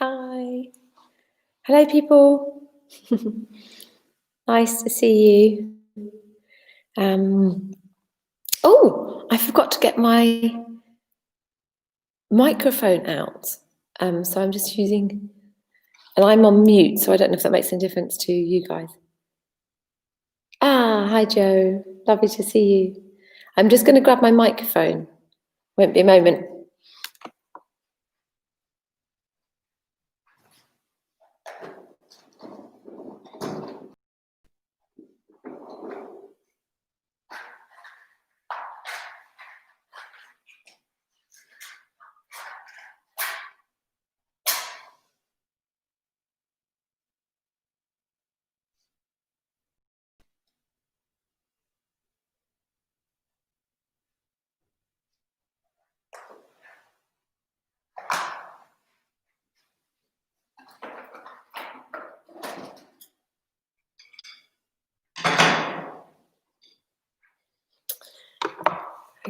Hi. Hello, people. Nice to see you. Oh, I forgot to get my microphone out. So I'm just using, and I'm on mute, so I don't know if that makes any difference to you guys. Hi, Joe. Lovely to see you. I'm just going to grab my microphone. Won't be a moment.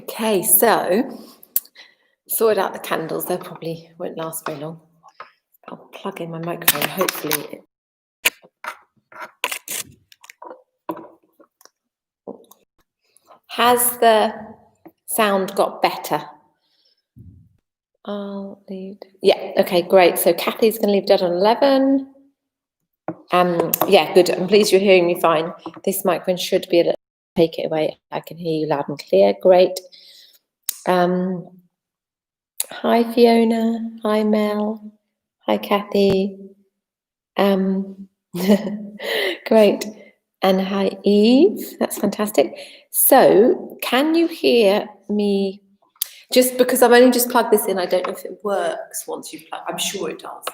Okay, so sorted out the candles. They probably won't last very long. I'll plug in my microphone, hopefully. Has the sound got better? I'll leave. Yeah, okay, great. So Kathy's going to leave dead on 11. Yeah, good. I'm pleased you're hearing me fine. This microphone should be able to take it away. I can hear you loud and clear. Great. Hi, Fiona. Hi, Mel. Hi, Kathy. Great. And hi, Eve. That's fantastic. So, can you hear me? Just because I've only just plugged this in, I don't know if it works once you've plugged. I'm sure it does.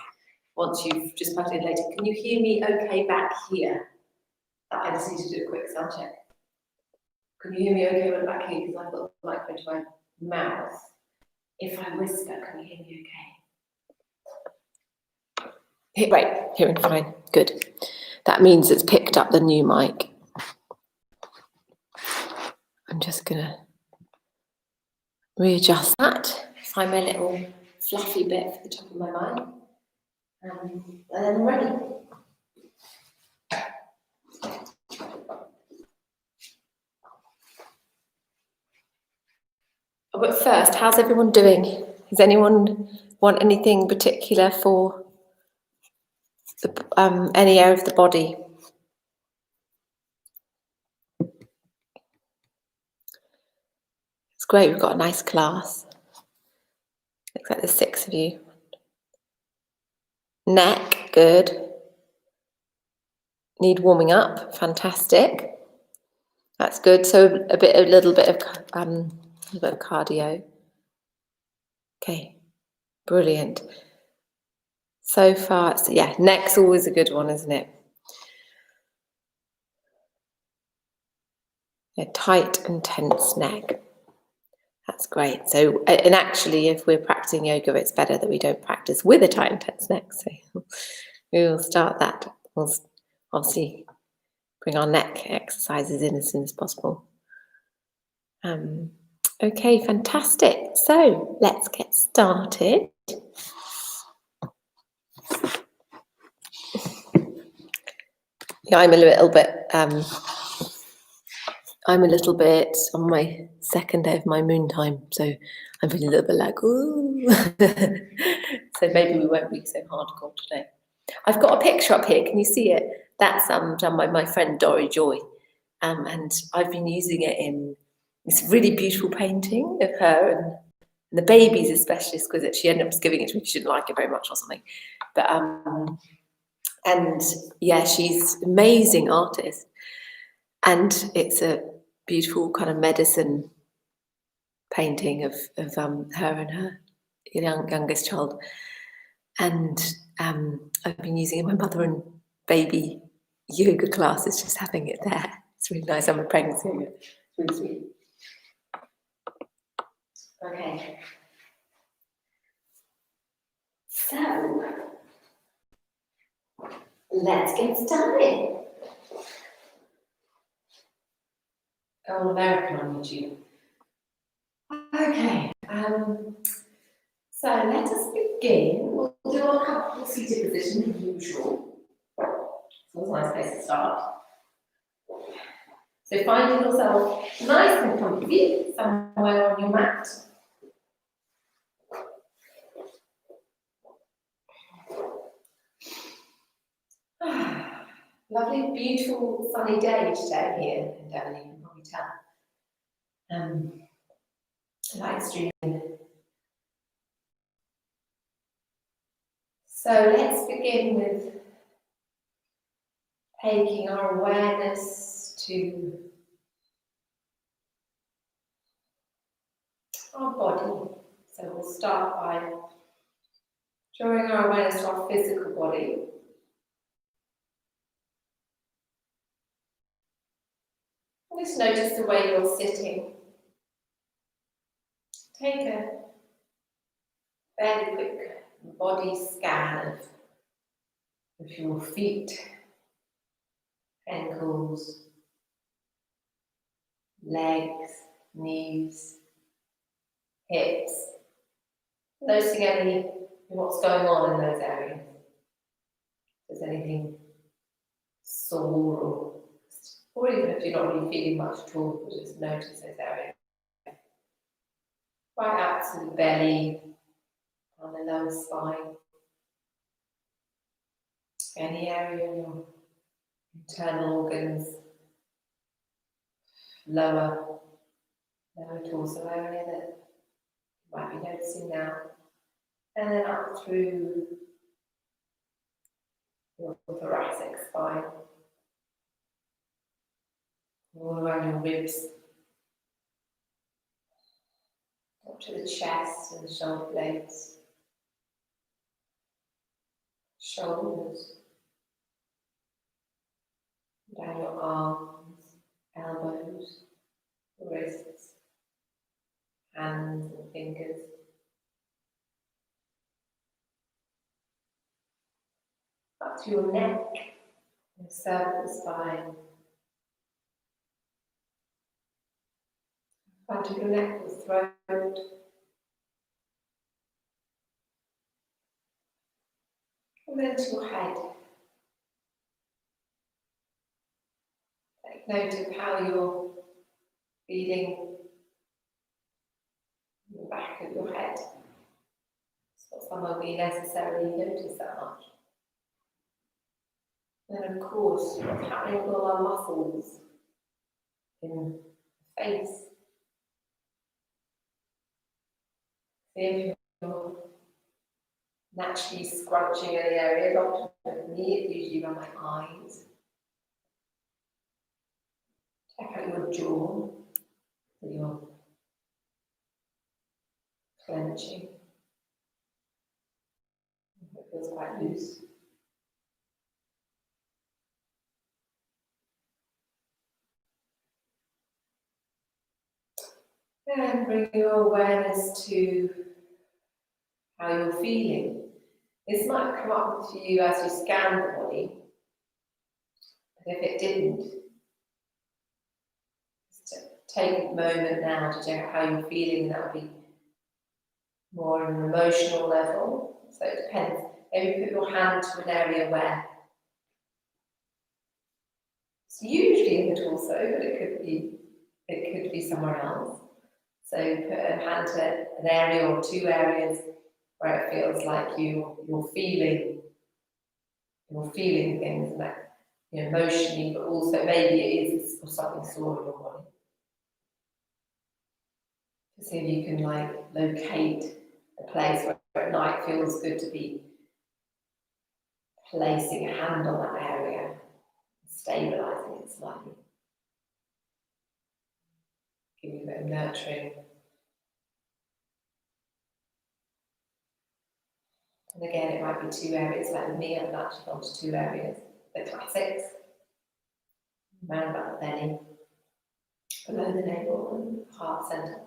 Once you've just plugged it in later, can you hear me okay back here? I just need to do a quick sound check. Can you hear me okay when back here? Because I've got the microphone to my mouth. If I whisper, can you hear me okay? Right, hearing fine. Good. That means it's picked up the new mic. I'm just gonna readjust that. Find my little fluffy bit for the top of my mic. And then I'm ready. But first, how's everyone doing? Does anyone want anything particular for the, any area of the body? It's great, we've got a nice class. Looks like there's 6 of you. Neck, good. Need warming up, fantastic. That's good. So a little bit of cardio. Okay, brilliant. So far, yeah, neck's always a good one, isn't it? A tight and tense neck. That's great. So, and actually, if we're practicing yoga, it's better that we don't practice with a tight and tense neck. So we will start that. We'll obviously bring our neck exercises in as soon as possible. Okay, fantastic. So let's get started. Yeah, I'm a little bit on my second day of my moon time, so I'm feeling a little bit like, ooh. So maybe we won't be so hardcore today. I've got a picture up here, can you see it? That's done by my friend Dory Joy, and I've been using it in this really beautiful painting of her, and the baby's especially exquisite. She ended up giving it to me, she didn't like it very much or something, but and yeah, she's an amazing artist, and it's a beautiful kind of medicine painting of her and her youngest child, and I've been using it in my mother and baby yoga classes, just having it there. It's really nice. I'm a pregnancy yoga. It's really sweet. Okay. So let's get started. Oh, American on YouTube. Okay. So let us begin, we'll do our comfortable seated position as usual. So it's a nice place to start. So finding yourself nice and comfy somewhere on your mat. Lovely, beautiful, sunny day today here in Devon, you can probably tell. Light streaming. So let's begin with taking our awareness to our body. So we'll start by drawing our awareness to our physical body. Just notice the way you're sitting. Take a fairly quick body scan of your feet, ankles, legs, knees, hips. Noticing what's going on in those areas. If there's anything sore or even if you're not really feeling much at all, just notice those areas. Right out to the belly, on the lower spine. Any area in your internal organs, lower torso area that you might be noticing now. And then up through your thoracic spine, all around your ribs, up to the chest and the shoulder blades, shoulders, down your arms, elbows, wrists, hands and fingers. Up to your neck, your cervical spine, up to your neck, your throat, and then to your head. Take note of how you're feeling in the back of your head. It's not somewhere we necessarily notice that much. And of course, what's happening with all our muscles in the face. See if you're naturally scrunching any areas. Often with me, it's usually around my eyes. Check out your jaw, so you're clenching. It feels quite loose. And bring your awareness to how you're feeling. This might come up to you as you scan the body, but if it didn't, just take a moment now to check out how you're feeling. That would be more on an emotional level. So it depends. Maybe put your hand to an area where it's usually in the torso, but it could be somewhere else. So put a hand to an area or two areas where it feels like you're feeling things, and that emotionally, but also maybe it is something sore in your body. To see if you can locate a place where at night feels good to be placing a hand on that area, stabilizing it slightly, giving a bit of nurturing. And again, it might be two areas, like with me, I've actually gone to two areas. The classics, around about the belly, below the navel, and heart centre.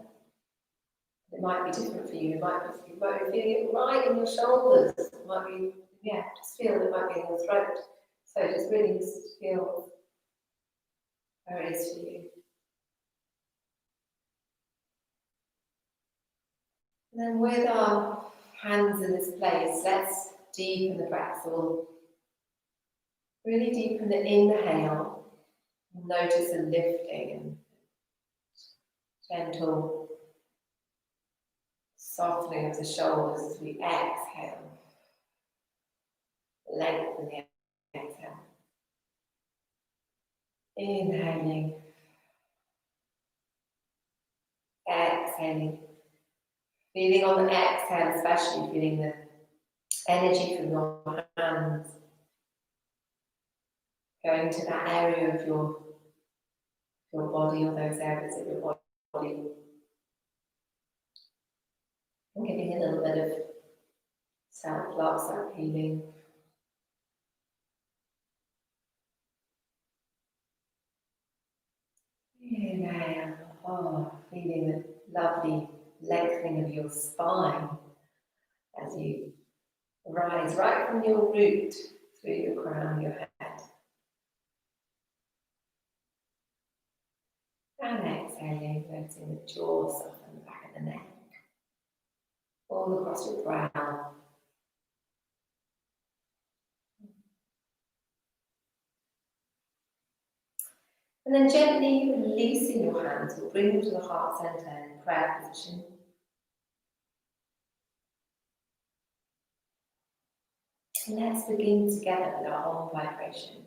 It might be different for you. You might be feeling it right in your shoulders. It might be, just feel it might be in your throat. So just really feel where it is for you. And then with our hands in this place, let's deepen the breath. So we'll really deepen the inhale. Notice a lifting and gentle softening of the shoulders as we exhale. Lengthen the exhale. Inhaling. Exhaling. Feeling on the exhale, especially feeling the energy from your hands going to that area of your body or those areas of your body. And giving a little bit of self-love, self-healing. Inhale, feeling the lovely lengthening of your spine as you rise right from your root through your crown, your head. And exhaling, noticing the jaw soften the back of the neck, all across your brow. And then gently releasing your hands, we'll bring them to the heart center in prayer position. And let's begin together with our Om vibration.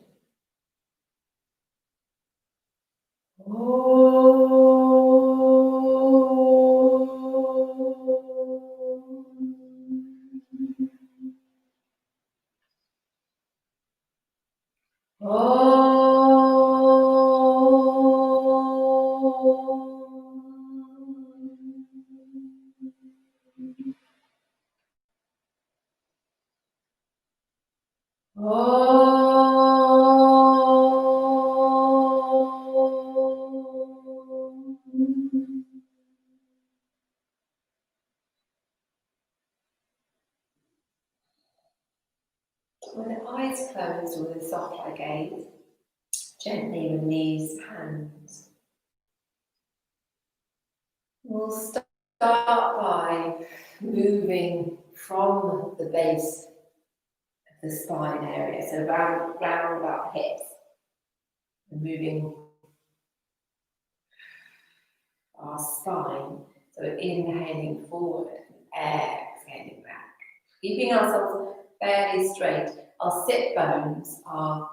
With the eyes closed or with a soft eye gaze, gently release hands. We'll start by moving from the base of the spine area, so round about the hips, and moving our spine, so inhaling forward, exhaling back, keeping ourselves fairly straight. Our sit bones are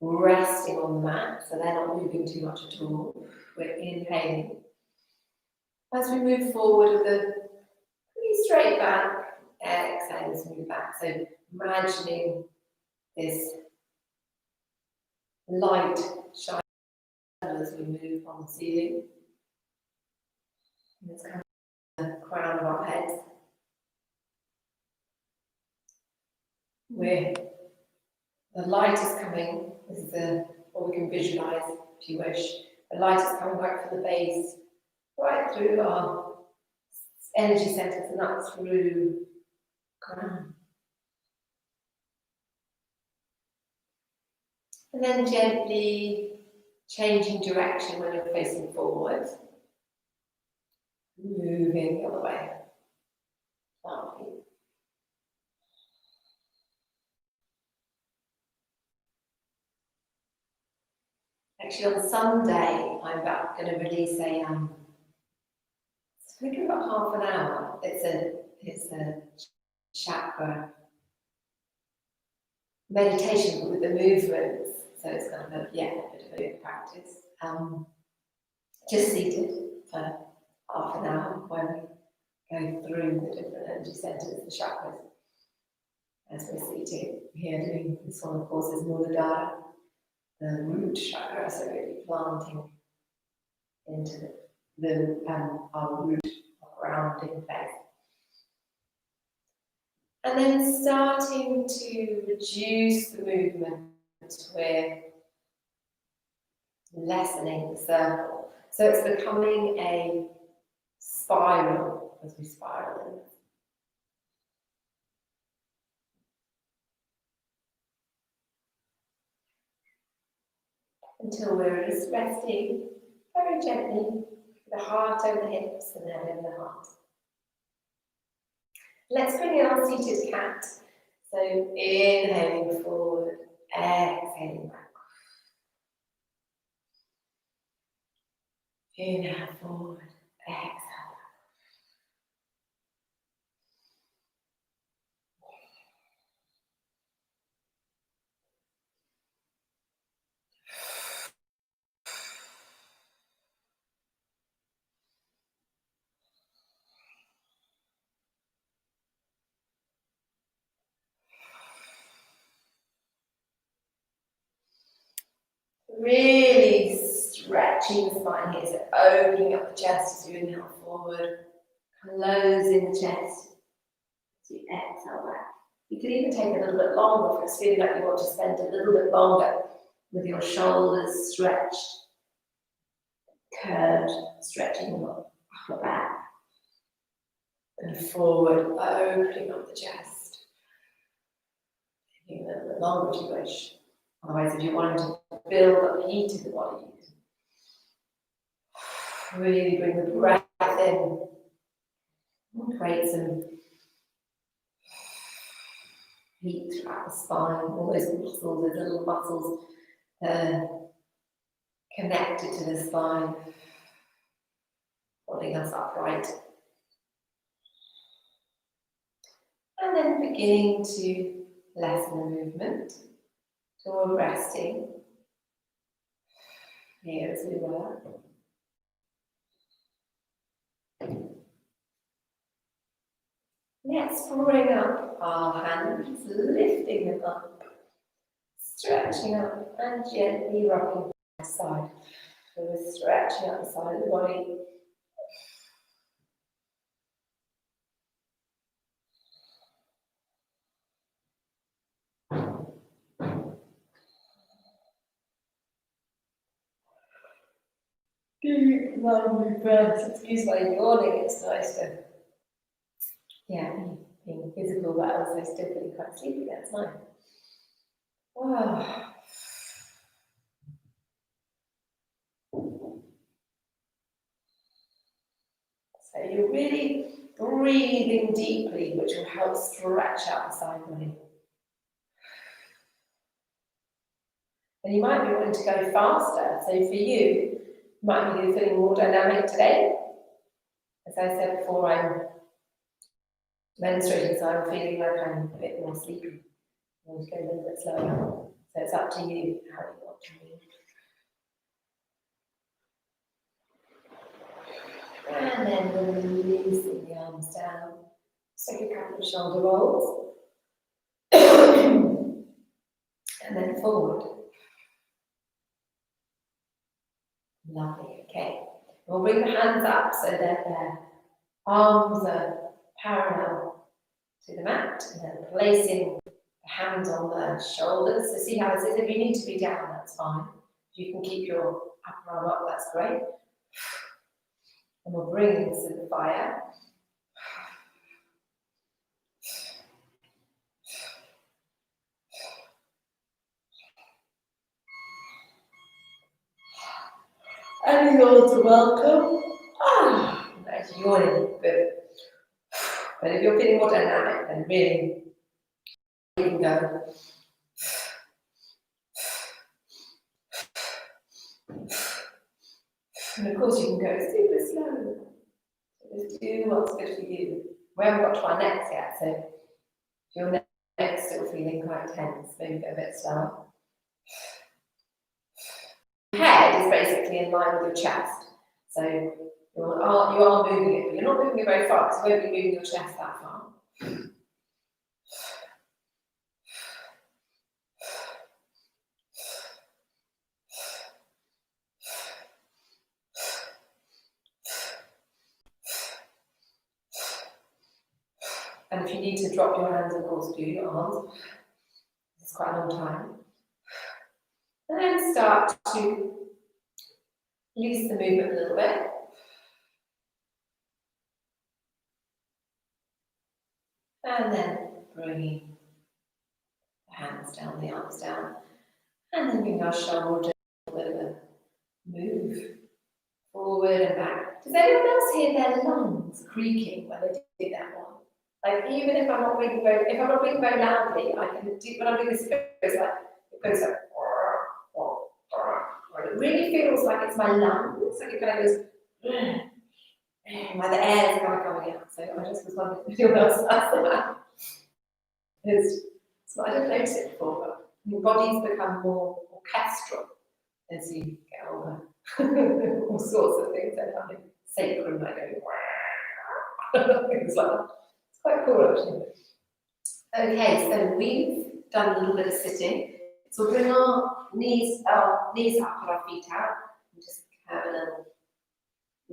resting on the mat, so they're not moving too much at all. We're inhaling. As we move forward with a pretty straight back, exhale as we move back. So imagining this light shine as we move on the ceiling. And it's kind of the crown of our heads. Where the light is coming, this is what we can visualize if you wish. The light is coming right from the base, right through our energy centers and up through crown. And then gently changing direction when you're facing forward. Moving the other way. Lovely. Actually, on Sunday, I'm going to release a it's going to give about half an hour. It's a chakra meditation with the movements. So it's kind of a bit of a practice. Just seated for half an hour when we go through the different energy centers, the chakras. As we're seated here doing this one, of course, is Muladhara, the root chakra, so really planting into our root grounding place. And then starting to reduce the movement with lessening the circle. So it's becoming a spiral as we spiral in. Until we're just resting very gently, the heart over the hips and the head over the heart. Let's bring in our seated cat. So inhaling forward, exhaling back. Inhale forward, exhale. Really stretching the spine here, so opening up the chest as you inhale forward, closing the chest as you exhale back. You can even take a little bit longer if it's feeling like you want to spend a little bit longer with your shoulders stretched, curved, stretching the upper back, and forward, opening up the chest. Taking a little bit longer if you wish. Otherwise, if you want to build up heat in the body, really bring the breath in and create some heat throughout the spine. All those muscles, those little muscles connected to the spine, holding us upright. And then beginning to lessen the movement toward resting here as we were. Let's bring up our hands, lifting them up, stretching up and gently rocking to the side. So we're stretching out the side of the body. Deep, lovely breaths. Excuse my yawning, it's nice to, being physical but also still feeling quite sleepy, that's nice. Wow. So you're really breathing deeply, which will help stretch out the side body. And you might be wanting to go faster, so for you might be feeling more dynamic today. As I said before, I'm menstruating, so I'm feeling like I'm a bit more sleepy. I want to go a little bit slower. So it's up to you how you want to move. And then we're releasing the arms down. Just take a couple of shoulder rolls. And then forward. Lovely, okay. We'll bring the hands up so that their arms are parallel to the mat, and then placing the hands on the shoulders. So see how this is? If you need to be down, that's fine. If you can keep your upper arm up, that's great. And we'll bring in some fire. And you're welcome. Nice yawning, good. But if you're feeling more dynamic, then really you can go. And of course you can go super slow. So just do what's good for you. We haven't got to our necks yet, so if your neck's still feeling quite tense, maybe go a bit slower. Your head is basically in line with your chest. So you are moving it, but you're not moving it very far, because you won't be moving your chest that far. And if you need to drop your hands, of course, do your arms. It's quite a long time. And then start to release the movement a little bit. And then bringing the hands down, the arms down. And then bring our shoulders a bit of a move forward and back. Does anyone else hear their lungs creaking when they do that one? Like even if I'm not breathing very loudly, I can do when I'm doing this. It goes like, it really feels like it's my lungs. Like it kind of goes, like the air is kind of coming out. So I just was wondering if anyone else has that. So I didn't notice it before, but your body's become more orchestral as you get older. All sorts of things are happening. Sacrum, like going, things like that. It's quite cool, actually. Okay, so we've done a little bit of sitting. So we'll bring our knees up, put our feet out, and just have a little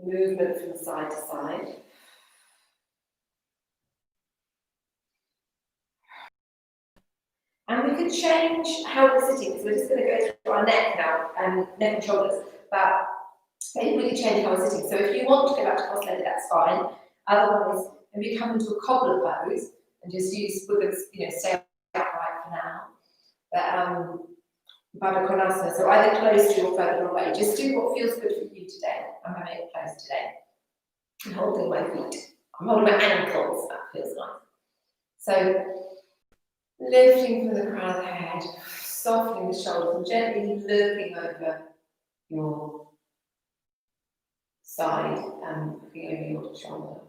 movement from side to side. And we could change how we're sitting. So we're just going to go through our neck now, and neck and shoulders. But maybe we could change how we're sitting. So if you want to go back to cross-legged, that's fine. Otherwise, maybe come into a cobbler pose and just use, stay upright for now. But Baddha Konasana, so either close to or further away. Just do what feels good for you today. I'm having it close today. I'm holding my feet. I'm holding my ankles. That feels nice. So lifting from the crown of the head, softening the shoulders, and gently looking over your side and looking over your shoulder.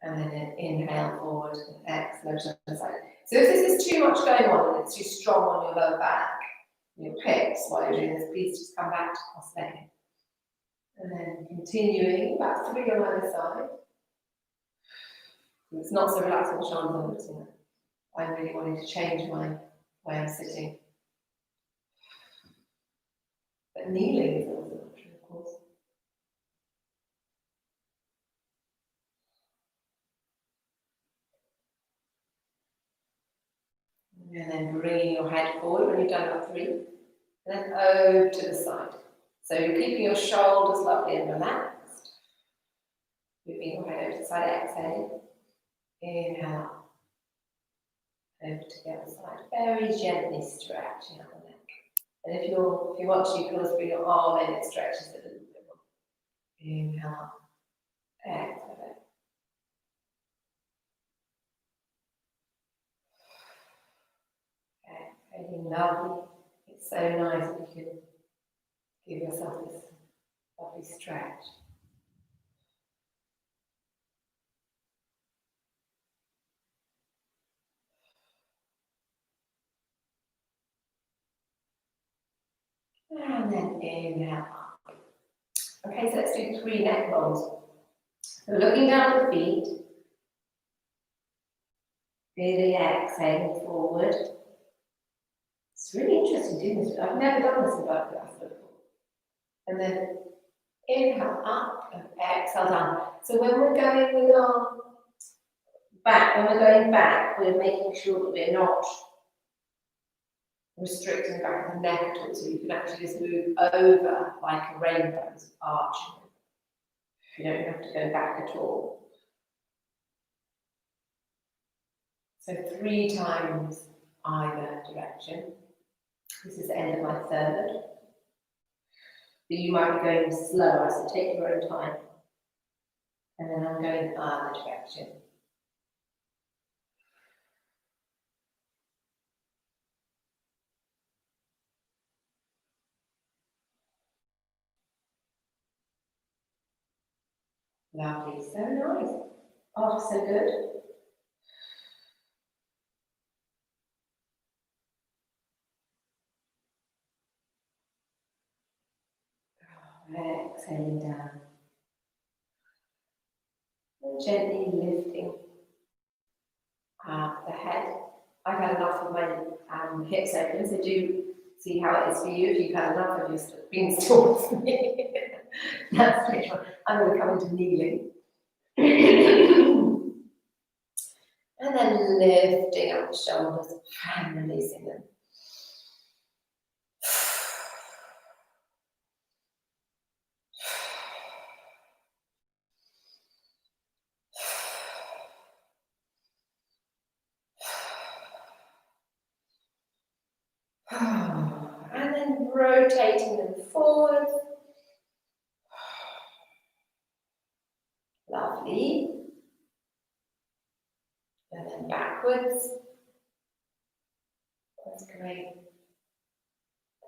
And then inhale forward and exhale to the side. So if this is too much going on and it's too strong on your lower back, your hips while you're doing this, please just come back to cross-legged. And then continuing, about 3 on either side. It's not so relaxed on the shoulders, isn't it? I'm really wanting to change my way I'm sitting. But kneeling is also an option, of course. And then bringing your head forward when you've done about 3. And then over to the side. So you're keeping your shoulders lovely and relaxed. Moving your head over to the side, exhale. Inhale. Over to the other side. Very gently stretching out the neck. And if you want to, you can also bring your arm in, it stretches it a little bit more. Inhale. Exhale. Exhaling, lovely. It's so nice if you can give yourself this lovely stretch. And then inhale up. Okay, so let's do 3 neck rolls. So looking down at the feet, really exhaling forward. It's really interesting doing this. I've never done this in Butterfly before. And then inhale up and exhale down. So when we're going with our back, when we're going back, we're making sure that we're not restricting the back of the neck at all. So you can actually just move over like a rainbow, arching. You don't have to go back at all. So 3 times either direction. This is the end of my 3rd. But you might be going slower, so take your own time. And then I'm going the other direction. Lovely, so nice. Oh, so good. Exhaling down. And gently lifting the head. I've had enough of my hips open, so do see how it is for you if you've had enough of your being still with me. That's great. I'm going to come into kneeling. And then lifting up the shoulders and releasing them. And then rotating them forward. Lovely. And then backwards. That's great.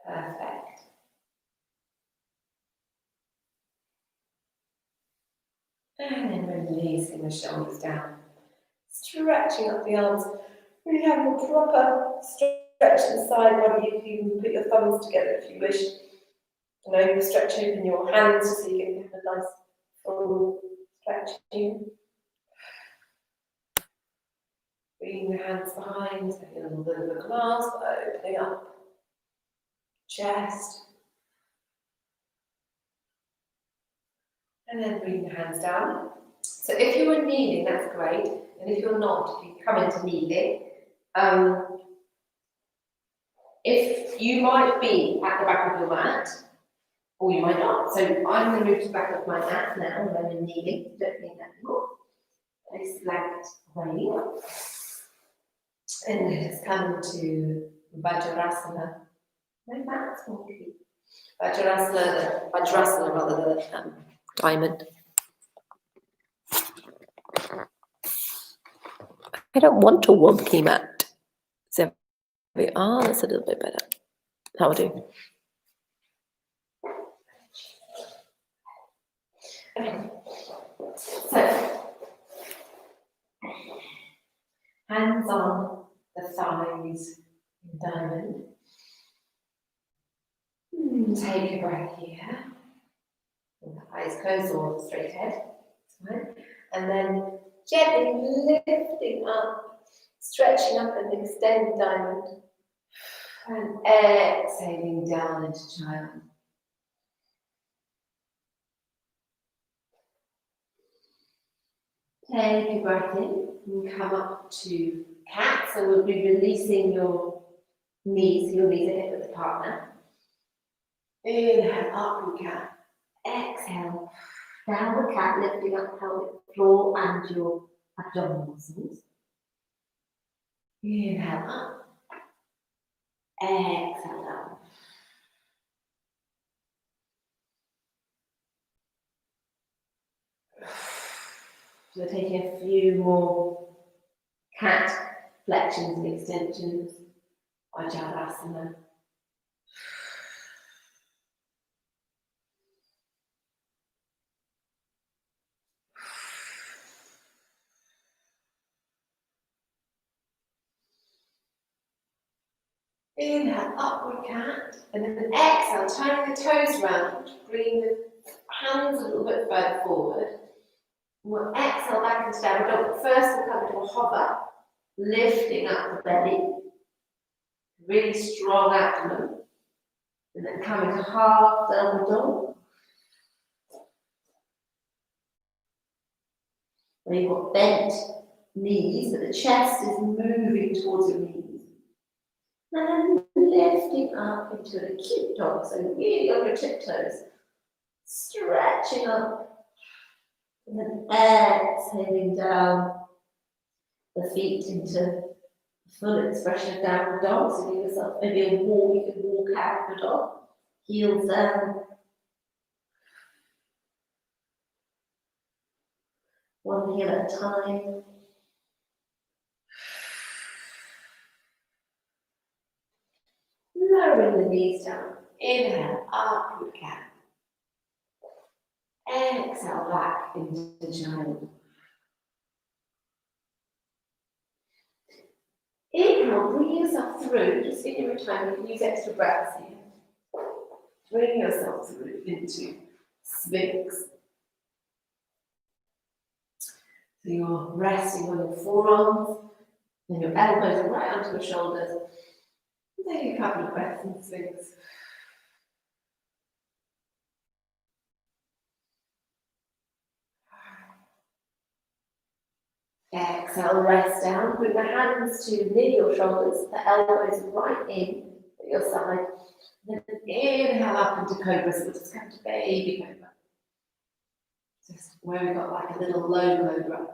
Perfect. And then releasing the shoulders down. Stretching up the arms. Really have a proper stretch to the side body. You can put your thumbs together if you wish. You know, stretch open your hands so you can have a nice full stretching. Bring your hands behind, taking a little bit of a clasp, opening up chest. And then bring your hands down. So if you are kneeling, that's great. And if you're not, you come into kneeling. If you might be at the back of your mat, or you might not. So I'm going to move to the back of my mat now, and I'm in kneeling. Don't need that anymore. Nice flat away. And let's come to Vajrasana. My mat's wonky. Vajrasana rather than diamond. I don't want a wonky mat. So that's a little bit better. That'll do. Okay. So hands on the thighs in diamond. Take a breath here. With the eyes closed or straight ahead. And then gently lifting up, stretching up and extend diamond. And exhaling down into child. Take a breath in and come up to cat. So we'll be releasing your knees are hip width apart. Inhale, upward cat. Exhale, downward cat, lifting up pelvic floor and your abdominal muscles. Inhale up. Exhale down. So we're taking a few more cat flexions and extensions. Vajrasana. Inhale, upward cat, and then exhale, turning the toes round, bringing the hands a little bit further forward. And we'll exhale back into downward dog. First, we'll come into a hover, lifting up the belly, really strong abdomen, and then come into half downward dog. Where you've got bent knees, but the chest is moving towards your knees. And lifting up into an acute dog, so really on your tiptoes, stretching up, and then exhaling down the feet into full expression of downward dog. So give yourself maybe a walk, you can walk out of the dog, heels down. One heel at a time. Lowering the knees down. Inhale, upward cat. Exhale back into child. Inhale, bring yourself through, just in your time, you can use extra breaths here. Bring yourself through into Sphinx. So you're resting on your forearms, and your elbows are right onto your shoulders. Take a couple of breaths in Sphinx. Exhale, rest down. Bring the hands to near your shoulders, the elbows right in at your side. Then inhale up into Cobra, so we'll just come to baby Cobra. Just where we've got like a little low Cobra.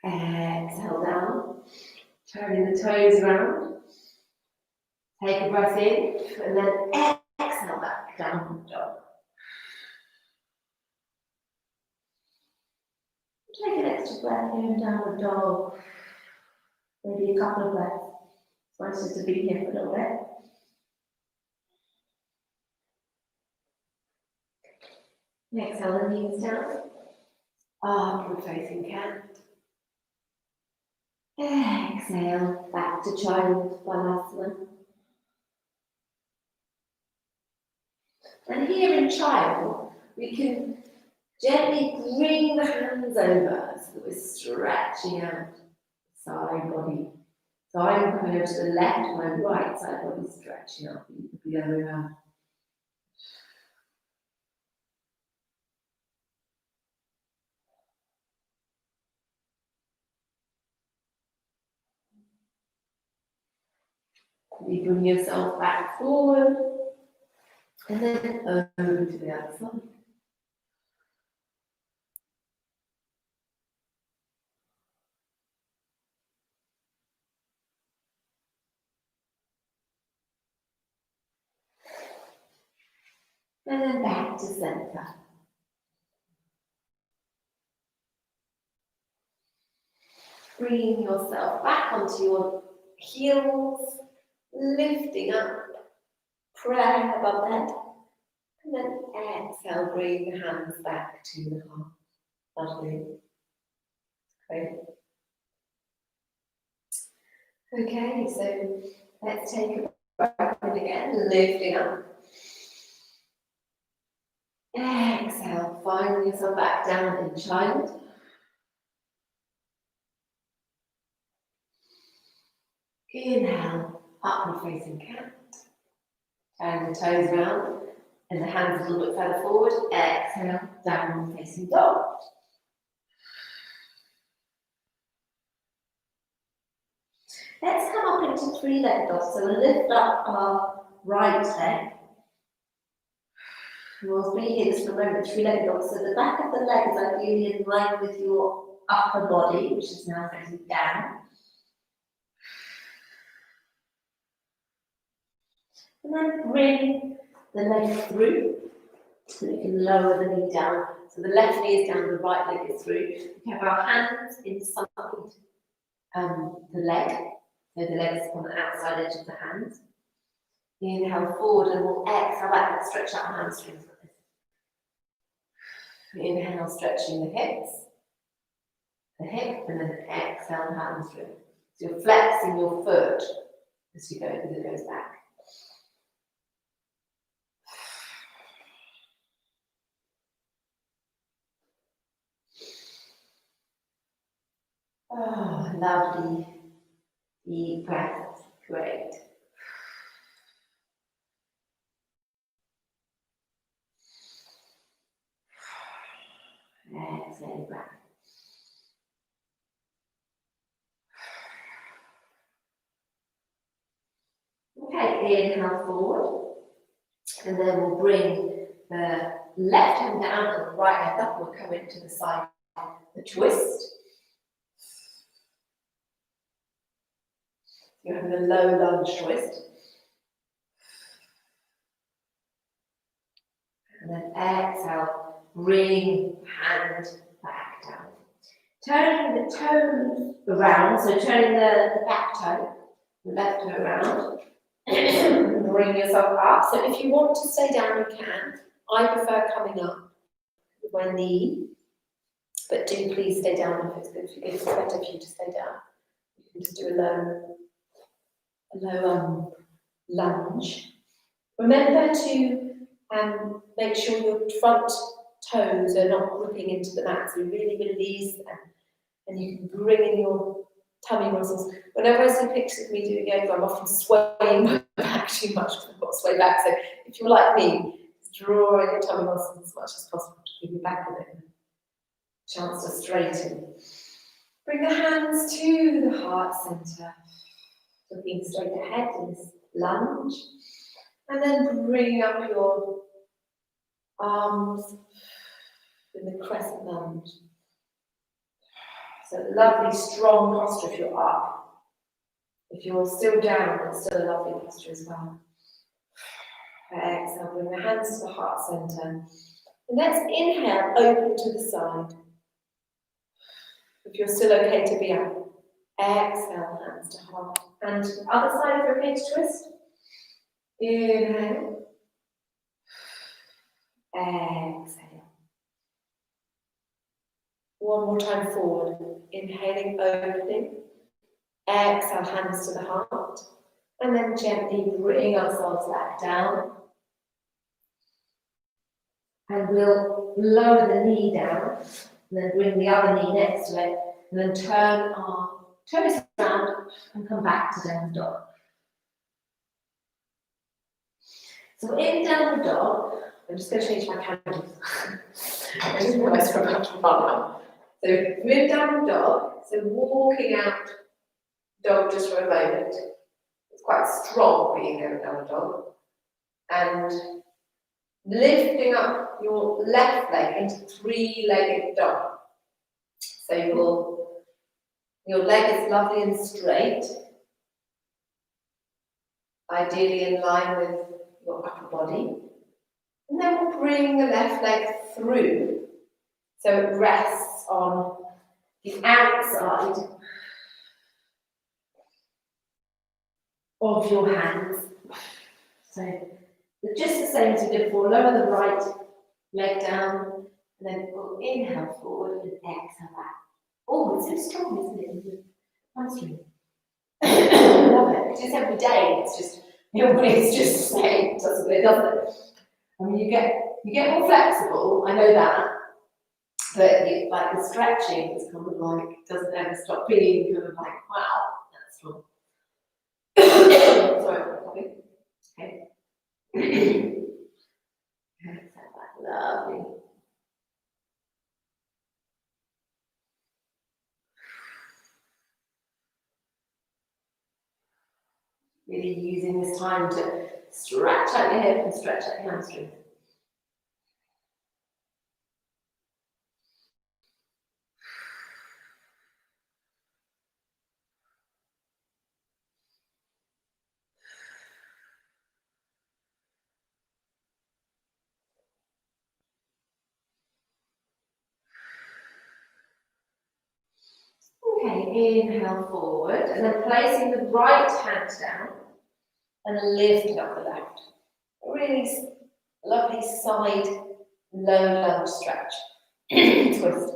Exhale down, turning the toes around. Take a breath in, and then exhale back, downward dog. Take an extra breath here and downward dog. Maybe a couple of breaths. It's nice just to be here for a little bit. Exhale the knees down. Upward facing cat. Exhale back to child balasana. And here in child, we can gently bring the hands over so that we're stretching out the side body. So I'm coming over to the left, my right side body stretching out the other way around. You bring yourself back forward and then over to the other side. And then back to center. Bringing yourself back onto your heels, lifting up, prayer above head. And then exhale, bring the hands back to the heart. Lovely. Great. Okay, so let's take a breath in again, lifting up. Exhale, find yourself back down in child. Inhale, upward facing cat. Turn the toes round and the hands a little bit further forward. Exhale, downward facing dog. Let's come up into three-legged dog. So we'll lift up our right leg. We'll be here just for a moment, three-legged dog. So the back of the leg is ideally in line with your upper body, which is now facing down. And then bring the leg through, so you can lower the knee down. So the left knee is down, the right leg is through. We have our hands inside the leg, so the leg is on the outside edge of the hands. Inhale forward and we'll exhale back and stretch out our hamstrings. Inhale, stretching the hips, and then exhale, hamstring. So you're flexing your foot as you go, as it goes back. Oh, lovely. Deep breath. Great. Exhale back. Okay, inhale forward. And then we'll bring the left hand down and the right hand up. We'll come into the side, the twist. You're having a low lunge twist. And then exhale, bring hand back down. Turning the toes around, so turning the back toe, the left toe around. Bring yourself up. So if you want to stay down, you can. I prefer coming up with my knee, but do please stay down if it's good. If it's better for you to stay down, you can just do a low lunge. Remember to make sure your front toes are not gripping into the mat, so you really release them, and you can bring in your tummy muscles. Whenever I see pictures of me doing yoga, I'm often swaying my back too much because I've got to sway back. So if you're like me, drawing your tummy muscles as much as possible to keep your back a bit. Chance to straighten. Bring the hands to the heart center. Looking straight ahead in this lunge. And then bring up your arms in the crescent lunge. So lovely, strong posture if you're up. If you're still down, it's still a lovely posture as well. Exhale, bring the hands to the heart center. And let's inhale, open to the side. If you're still okay to be out. Exhale, hands to heart. And other side, if you're okay to twist. Inhale. Exhale. One more time forward. Inhaling, opening. Exhale, hands to the heart. And then gently bring ourselves back down. And we'll lower the knee down. And then bring the other knee next to it. And then turn our toes around and come back to downward dog. So in downward dog, I'm just going to change my candles. I just realised we're about to run now. So move downward dog. So walking out dog just for a moment. It's quite strong being there in downward dog. And lifting up your left leg into three-legged dog. So your leg is lovely and straight, ideally in line with your upper body. And then we'll bring the left leg through so it rests on the outside of your hands. So just the same as we did before, lower the right leg down, and then we'll inhale forward and exhale back. Oh, it's so strong, isn't it? Hamstring. I love it. It's every day. It's just your body's just the same, doesn't it? I mean, you get more flexible. I know that, but like the stretching is kind of like doesn't ever stop being kind of like wow, that's strong. Sorry, okay. Lovely. Really using this time to stretch out your hip and stretch out your hamstring. Okay, inhale forward, and then placing the right hand down and lifting up the left. A really lovely side low lunge stretch. Twist.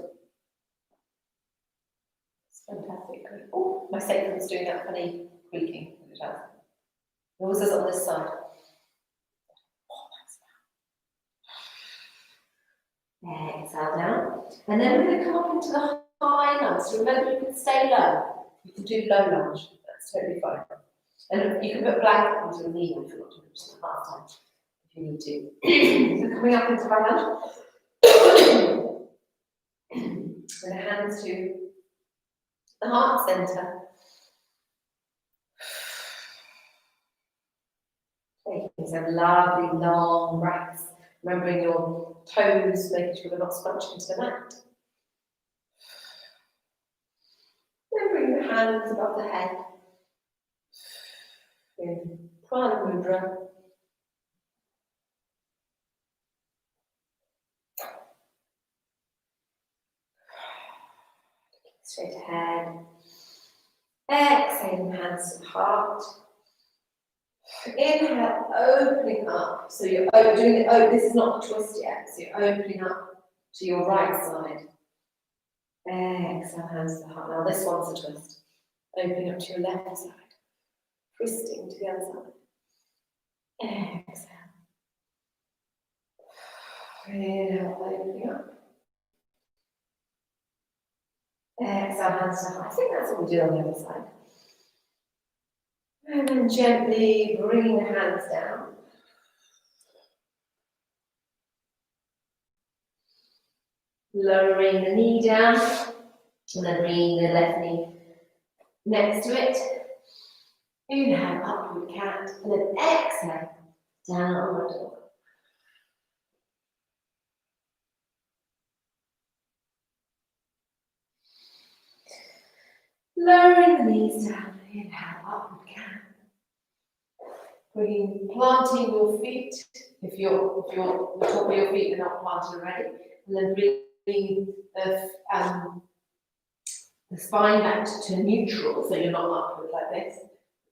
It's fantastic. Oh, my sacrum's doing that funny creaking. It always does it on this side. Exhale down. And then we're going to come up into the high lunge. So remember, you can stay low. You can do low lunge. That's totally fine. And you can put a blanket onto your knee if you want to, just a half time, if you need to. So coming up into high lunge. With the hands to the heart center. Taking some lovely long breaths. Remembering your toes, making sure they're not scrunching into the mat. Then bring the hands above the head. In Prana Mudra. Straight ahead. Exhaling, hands to the heart. Inhale, opening up. So you're doing it. This is not a twist yet. So you're opening up to your right side. Exhale, hands to the heart. Now this one's a twist. Opening up to your left side. Twisting to the other side. Exhale. Inhale, opening up. Exhale, hands to the heart. I think that's what we do on the other side. And then gently bringing the hands down. Lowering the knee down. And then bringing the left knee next to it. Inhale, upward cat. And then exhale, downward dog. Lowering the knees down. Inhale, upward cat. Planting your feet, if the top of your feet are not planted already, and then bringing the the spine back to neutral, so you're not upward like this.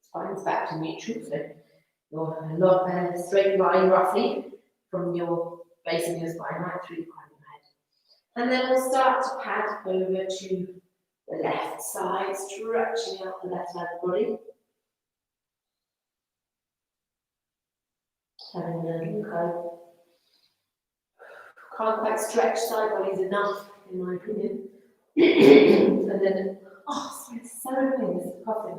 Spine's back to neutral, so you're a straight line roughly from your base of your spine right through the crown of your head. And then we'll start to pad over to the left side, stretching out the left side of the body. Having a little go. Can't quite stretch side bodies enough, in my opinion. And then, oh, sorry, it's so annoying, this is coughing.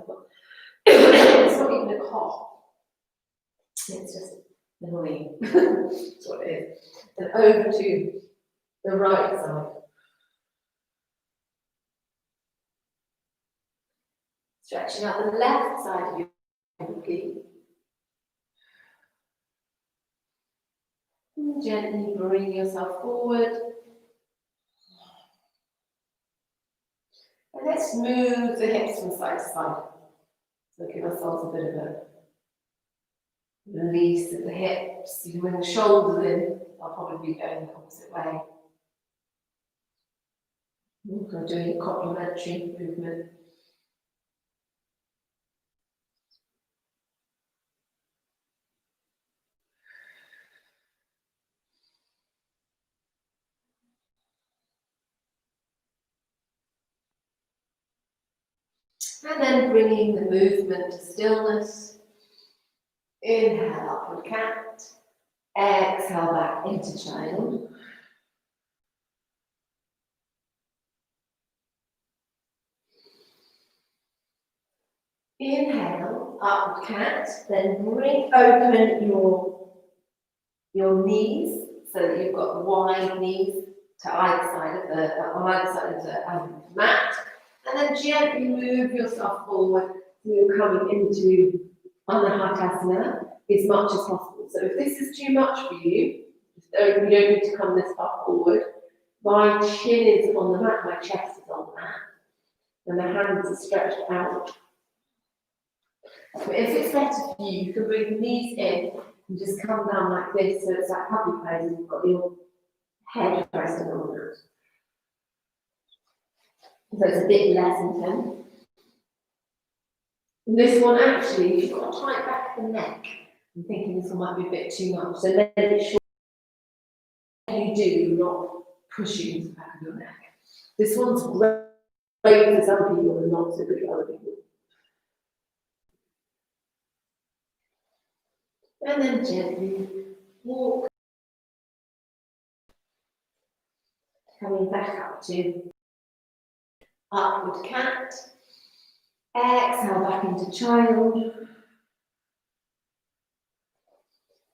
It's not even a cough. It's just annoying. That's what it is. And over to the right side. Stretching out the left side of your body. Gently bring yourself forward. And let's move the hips from side to side. So give ourselves a bit of a release at the hips. You can bring the shoulders in. I'll probably be going the opposite way. We're doing a complementary movement. And then bringing the movement to stillness. Inhale, upward cat. Exhale, back into child. Inhale, upward cat. Then bring open your knees so that you've got wide knees to either side of on either side of the mat. And then gently move yourself forward so you're coming into Anahatasana as much as possible. So if this is too much for you, you don't need to come this far forward. My chin is on the mat, my chest is on the mat, and the hands are stretched out. But if it's better for you, you can bring the knees in and just come down like this, so it's like puppy pose, and you've got your head resting on that. So it's a bit less intense. And this one actually, if you've got to tight back the neck, I'm thinking this one might be a bit too much. So make sure you do not pushing into the back of your neck. This one's great for some people and not so good for other people. And then gently walk. Coming back up to upward cat. Exhale back into child.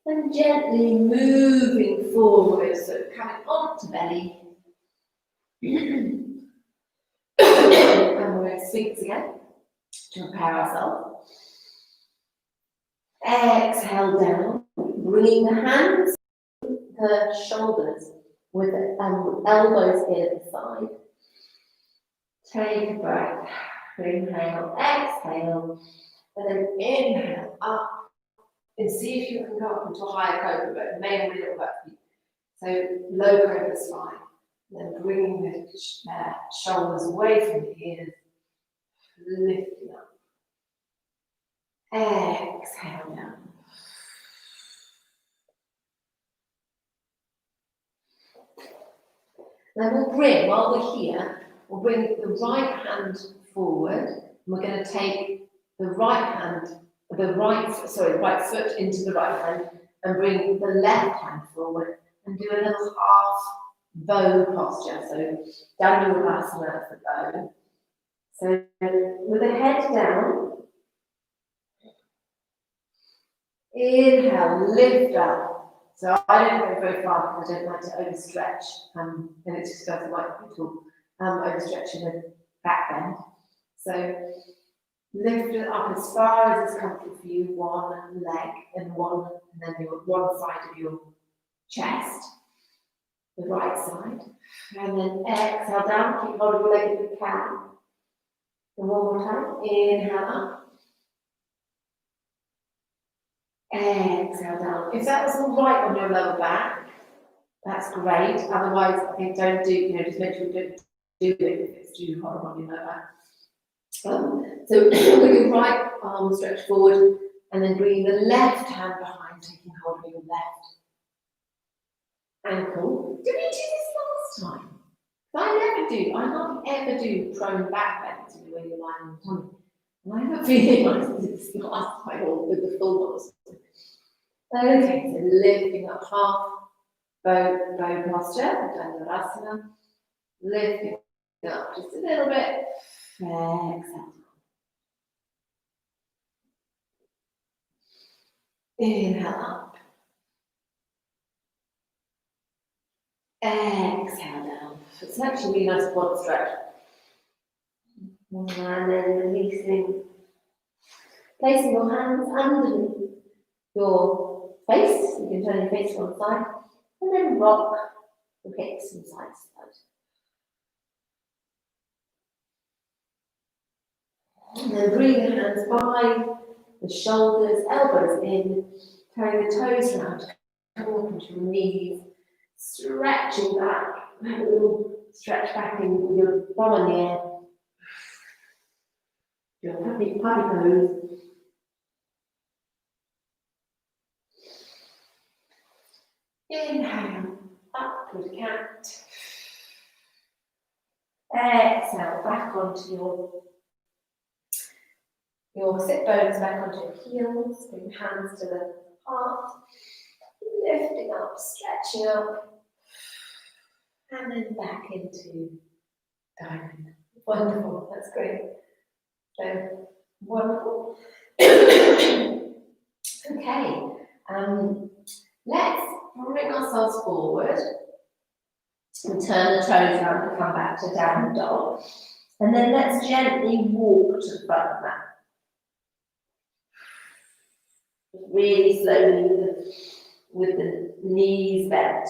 And gently moving forward, so coming onto belly. And we're in Sphinx again to prepare ourselves. Exhale down, bringing the hands to the shoulders with elbows in at the side. Take a breath. Inhale, exhale, and then inhale up. And see if you can go up into a higher cobra, but it may or may not work for you. So low cobra is fine. Then bringing the shoulders away from the ears, lifting up. Exhale down. Then we'll bring, while we're here, we'll bring the right hand forward. And we're going to take the right foot into the right hand and bring the left hand forward and do a little half bow posture. So Dhanurasana as the bow. So with the head down, inhale, lift up. So I don't go very far because I don't like to overstretch, and it just doesn't like people overstretching the back bend. So lift it up as far as is comfortable for you, one leg and then your one side of your chest, the right side. And then exhale down, keep holding your leg if you can. And one more time, inhale up. Exhale down. If that was all right on your lower back, that's great. Otherwise, I think don't do, just make sure you don't do it if it's too hard on your lower back. So with your right arm stretched forward, and then bringing the left hand behind, taking hold of your left ankle. Did we do this last time? I hardly ever do prone back bends where you're lying on the tummy. And I have a feeling I did this last time with the full ones. Okay, so lifting up half, bow posture, Dhanurasana. Lifting up just a little bit. Exhale. Inhale up. Exhale down. It's actually really nice quad stretch. And then releasing, placing your hands underneath your face. You can turn your face to one side, and then rock your hips from side to side. And then bring your hands by the shoulders, elbows in, carrying the toes round, come up into your knees, stretching back, have a little stretch back in with your bum in the air. Your puppy pose. Inhale, upward cat. Exhale, back onto your sit bones, back onto your heels. Bring hands to the heart. Lifting up, stretching up. And then back into diamond. Wonderful, that's great. So, wonderful. Okay, let's bring ourselves forward and turn the toes around and come back to down dog. And then let's gently walk to the front of that. Really slowly with the knees bent.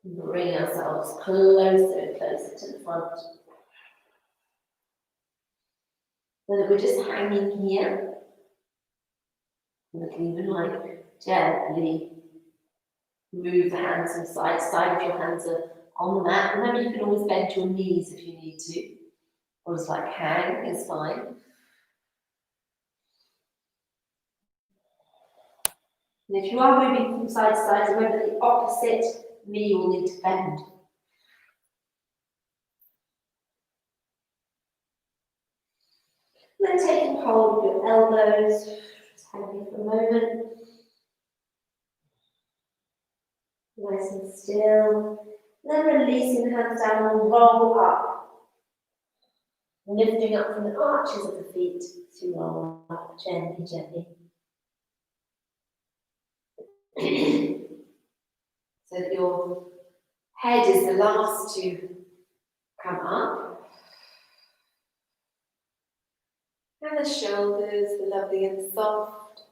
Bring ourselves closer and closer to the front. So that we're just hanging here. We can even gently move the hands from side to side if your hands are on the mat. Remember, you can always bend your knees if you need to. Or just hang is fine. And if you are moving from side to side, remember the opposite knee will need to bend. And then taking hold of your elbows, just hanging for a moment. Nice and still. And then releasing the hands down and roll up. Lifting up from the arches of the feet to roll up gently, gently. So that your head is the last to come up. And the shoulders are lovely and soft.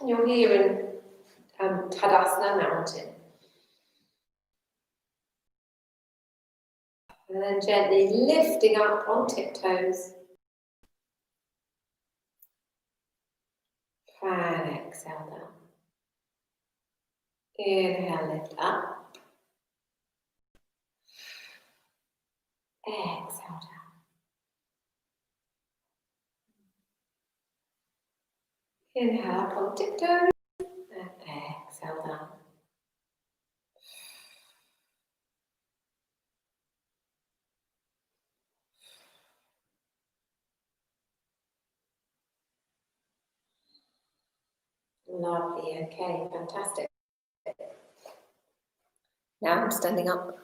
And you're here in Tadasana Mountain. And then gently lifting up on tiptoes. And exhale down. Inhale, lift up. Exhale down. Inhale up on tiptoes. And exhale down. Lovely, okay, fantastic. Now I'm standing up.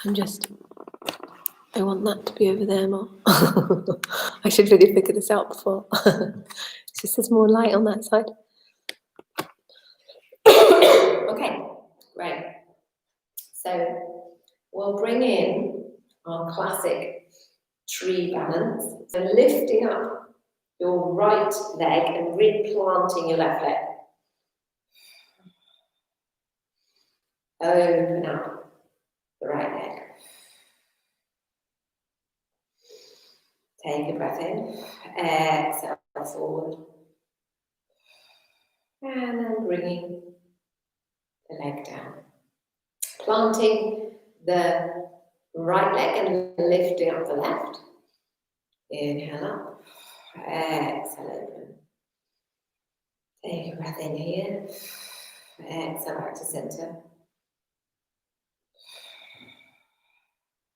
I want that to be over there more. I should really figure this out before. It's just there's more light on that side. Okay, great. So we'll bring in our classic tree balance. So lifting up your right leg and replanting your left leg. Open up the right leg. Take a breath in, exhale forward. And then bringing the leg down. Planting the right leg and lifting up the left. Inhale up, exhale open. Take a breath in here, exhale back to center.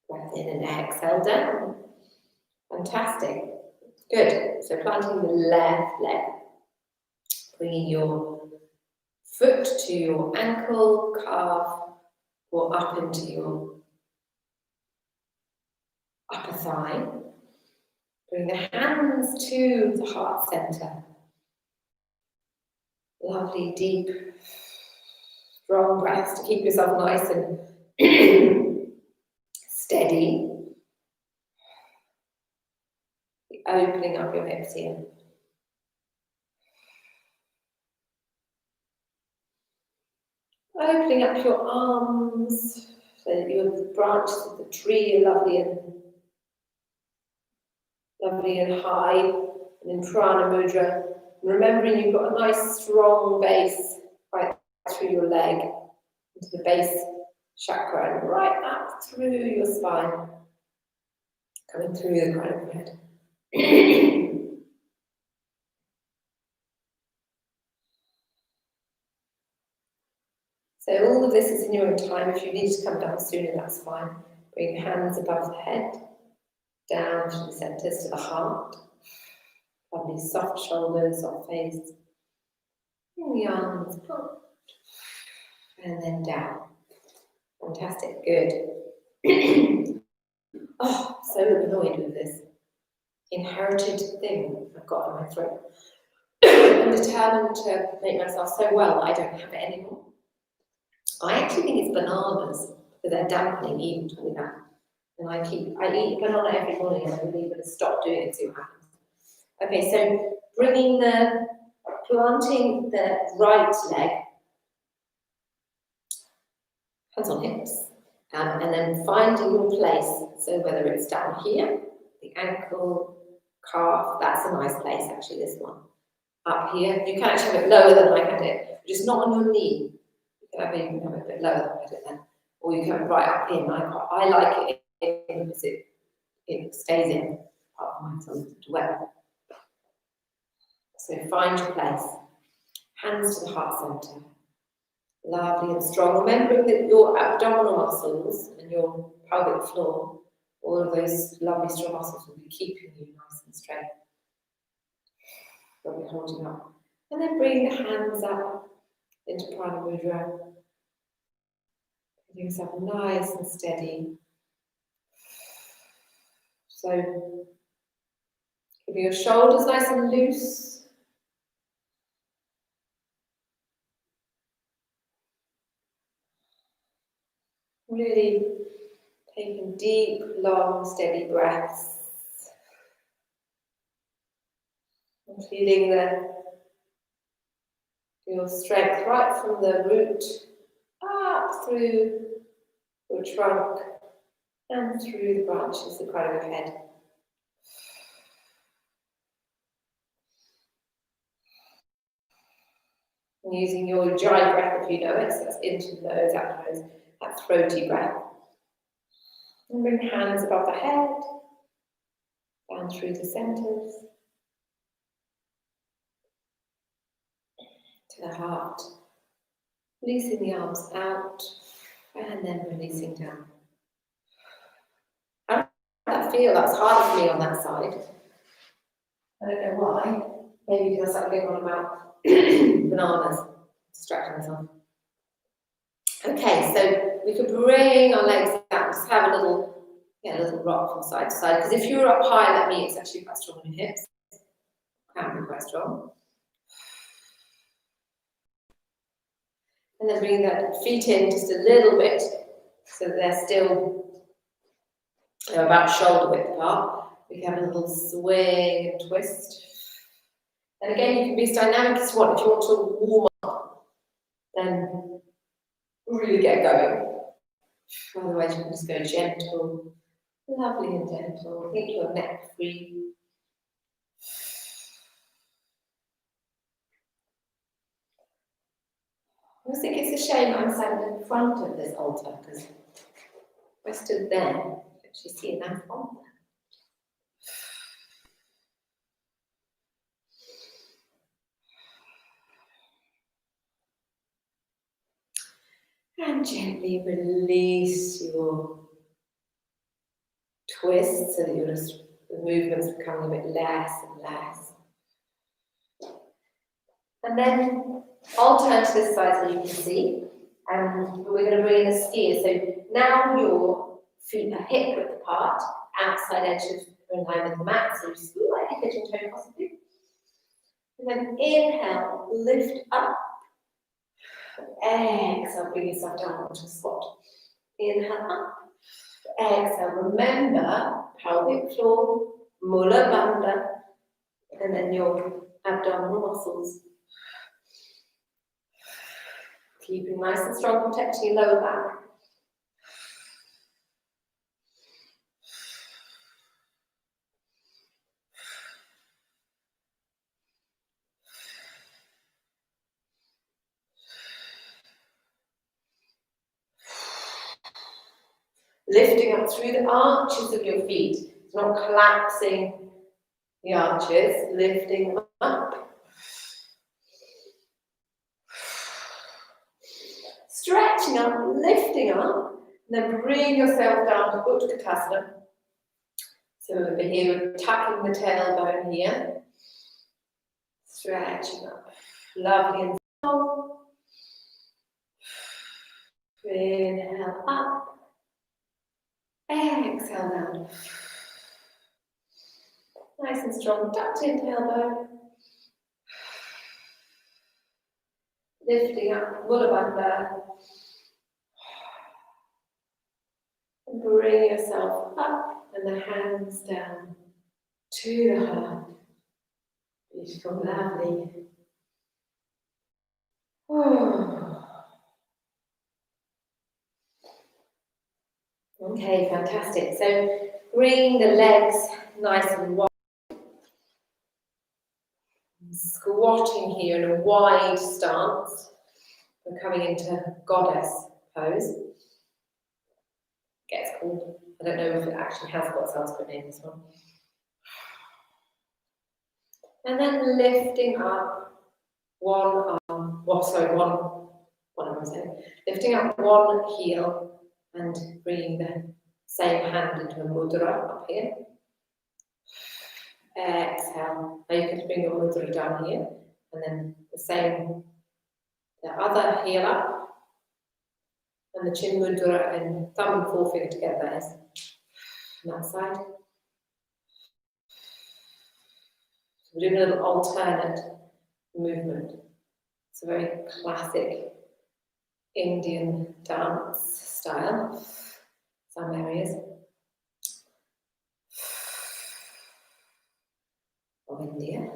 Breath in and exhale down. Fantastic. Good. So planting the left leg. Bringing your foot to your ankle, calf, or up into your upper thigh. Bring the hands to the heart center. Lovely, deep, strong breaths to keep yourself nice and steady. Opening up your hips here. Opening up your arms so that your branches of the tree are lovely and high, and in Prana Mudra. And remembering you've got a nice strong base right through your leg, into the base chakra, and right up through your spine, coming through the crown of your head. So all of this is in your own time. If you need to come down sooner, that's fine. Bring your hands above the head, down to the centers, to the heart. Lovely soft shoulders, soft face. Bring the arms up, and then down. Fantastic, good. Oh, so annoyed with this inherited thing I've got in my throat. I'm determined to make myself so well that I don't have it anymore. I actually think it's bananas, because they're dampening even to me that. And I eat a banana every morning, and I'm really going to stop doing it and see what happens. Okay, so planting the right leg, hands on hips, and then finding your place. So whether it's down here, the ankle, calf, that's a nice place actually, this one. Up here, you can actually have it lower than I had it, just not on your knee. You can have it a bit lower than I had it then. Or you can have it right up here, and I like it because it stays in part of my tongue to wear. So find your place. Hands to the heart center. Lovely and strong. Remembering that your abdominal muscles and your pelvic floor, all of those lovely strong muscles will be keeping you nice and straight. But we're holding up. And then bring the hands up into Prana Mudra. Getting yourself nice and steady. So keeping your shoulders nice and loose. Really taking deep, long, steady breaths. And feeling your strength right from the root up through your trunk and through the branches, the crown of your head. And using your Ujjayi breath if you know it, so that's into the nose, out the nose, that throaty breath. And bring hands above the head, down through the centers, to the heart. Releasing the arms out, and then releasing down. How does that feel? That's hard for me on that side. I don't know why. Maybe because I started going on about bananas, distracting myself. Okay, so we could bring our legs out, just have a little rock from side to side. Because if you're up high like me, it's actually quite strong on your hips. Can be quite strong. And then bring the feet in just a little bit, so they're still about shoulder width apart. We can have a little swing and twist. And again, you can be as dynamic as you want. If you want to warm up, then really get going. Otherwise, you can just go gentle Lovely and gentle. Keep your neck free. I just think it's a shame I'm standing in front of this altar because if I stood there, I'd actually see a nice altar. And gently release your twist so that the movement's becoming a bit less and less. And then I'll turn to this side so you can see. And we're going to bring in a skier. So now your feet are hip width apart, outside edges are in line with the mat, so you scoot like a pigeon toe possibly. And then inhale, lift up. Exhale, bring yourself down onto a squat. Inhale up. Exhale, remember pelvic floor, mula bandha, and then your abdominal muscles. Keeping nice and strong, protecting your lower back. Lifting up through the arches of your feet, not collapsing the arches, lifting up. Stretching up, lifting up, and then bring yourself down to Utkatasana. So over here, we're tucking the tailbone here. Stretching up, lovely and slow. Inhale up. Exhale down. Nice and strong, tucked in tailbone. Lifting up, Mula Bandha. And bring yourself up and the hands down to the heart. Beautiful, lovely. Okay, fantastic. So bring the legs nice and wide. Squatting here in a wide stance. We're coming into goddess pose. Gets called. I don't know if it actually has got a Sanskrit name, this one. And then lifting up one arm, lifting up one heel and bringing the same hand into a mudra up here. Exhale. Now you can bring your mudra down here and then the other heel up and the chin mudra and thumb and forefinger together is on that side. So we're doing a little alternate movement. It's a very classic Indian dance style, some areas of India.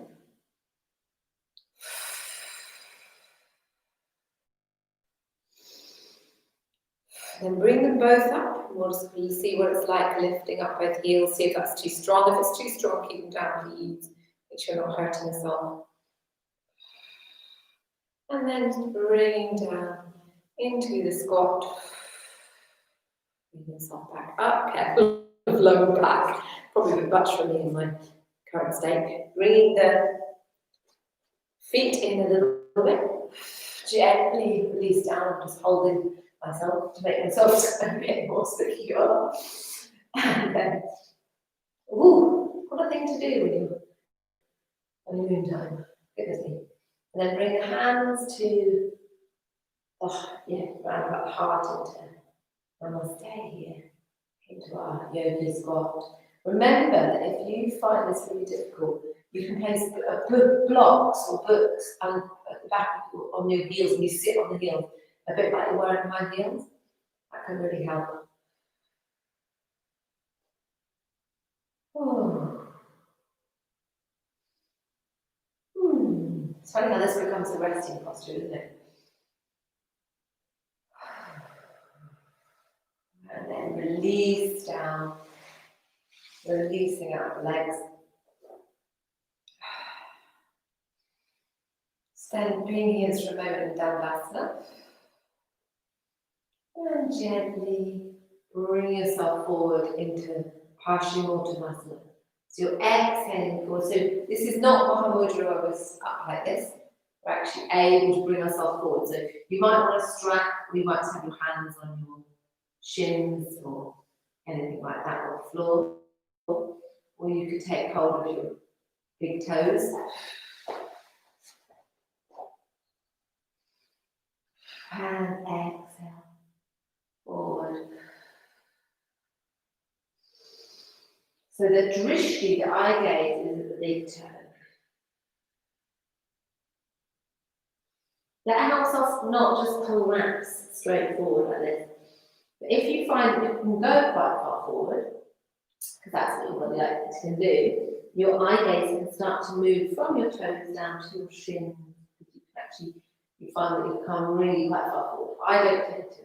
Then bring them both up. We'll just see what it's like lifting up both heels. See if that's too strong. If it's too strong, keep them down, please. Make sure you're not hurting yourself. And then bring down into the squat. Bring yourself back up. Careful of lower back. Probably a bit much for me in my current state. Bringing the feet in a little bit. Gently release down. Just holding myself to make myself a bit more secure. And then, what a thing to do when you're on your moon time. Goodness me. And then bring the hands to round about the heart into Namaste here, into our yogi squat. Remember that if you find this really difficult, you can place blocks or books at the back on your heels and you sit on the heels, a bit like you're wearing high heels. That can really help. It's funny how this becomes a resting posture, isn't it? And then release down Releasing out the legs. Stand, bring here for a moment in Dandasana. And gently bring yourself forward into Paschimottanasana. So you're exhaling forward. So this is not Mahamudra where we're up like this. We're actually able to bring ourselves forward. So you might want to strap, or you might have your hands on your shins or anything like that, or floor. Or you could take hold of your big toes. And exhale forward. So the drishti, the eye gaze, is at the big toe. That helps us not just collapse straight forward like this. But if you find that you can go quite far forward, because that's what your body like can do, your eye gaze can start to move from your toes down to your shins. You can actually, you find that you come really quite far forward. I don't tend to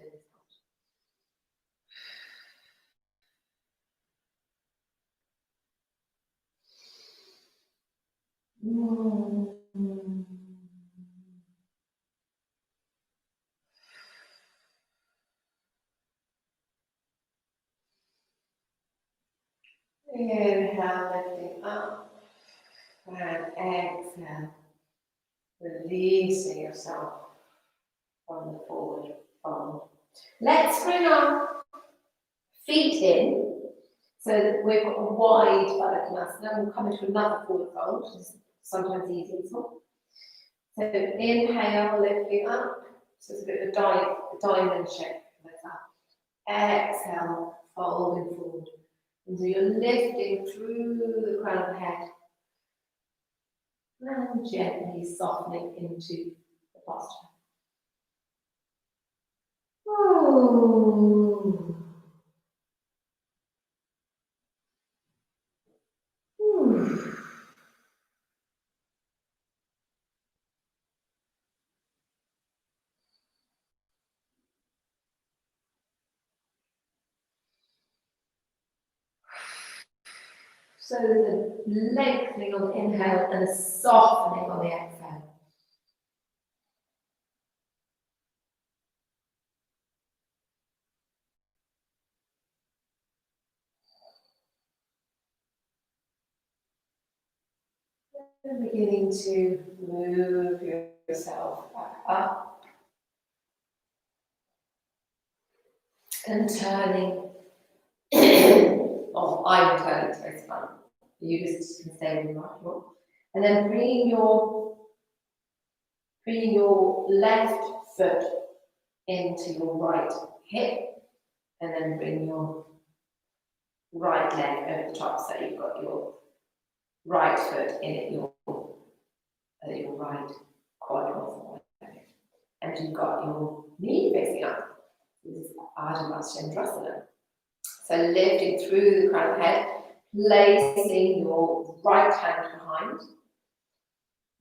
in this Inhale, lifting up, and exhale, releasing yourself from the forward fold. Let's bring our feet in so that we've got a wide Baddha. We'll come into another forward fold, which is sometimes easier as well. So inhale, lifting up. So it's a bit of a diamond shape like that. Exhale, folding forward. And so you're lifting through the crown of the head and gently softening into the posture. Ooh. Ooh. So the lengthening on the inhale and the softening on the exhale. And beginning to move yourself back up and turning. Oh, I'm turning, so it's fun. You just can stay with me right now. And then bringing your left foot into your right hip, and then bring your right leg over the top, so you've got your right foot in at your right quad, and you've got your knee facing up. This is Ardha Matsyendrasana. So lifting through the crown of the head, placing your right hand behind.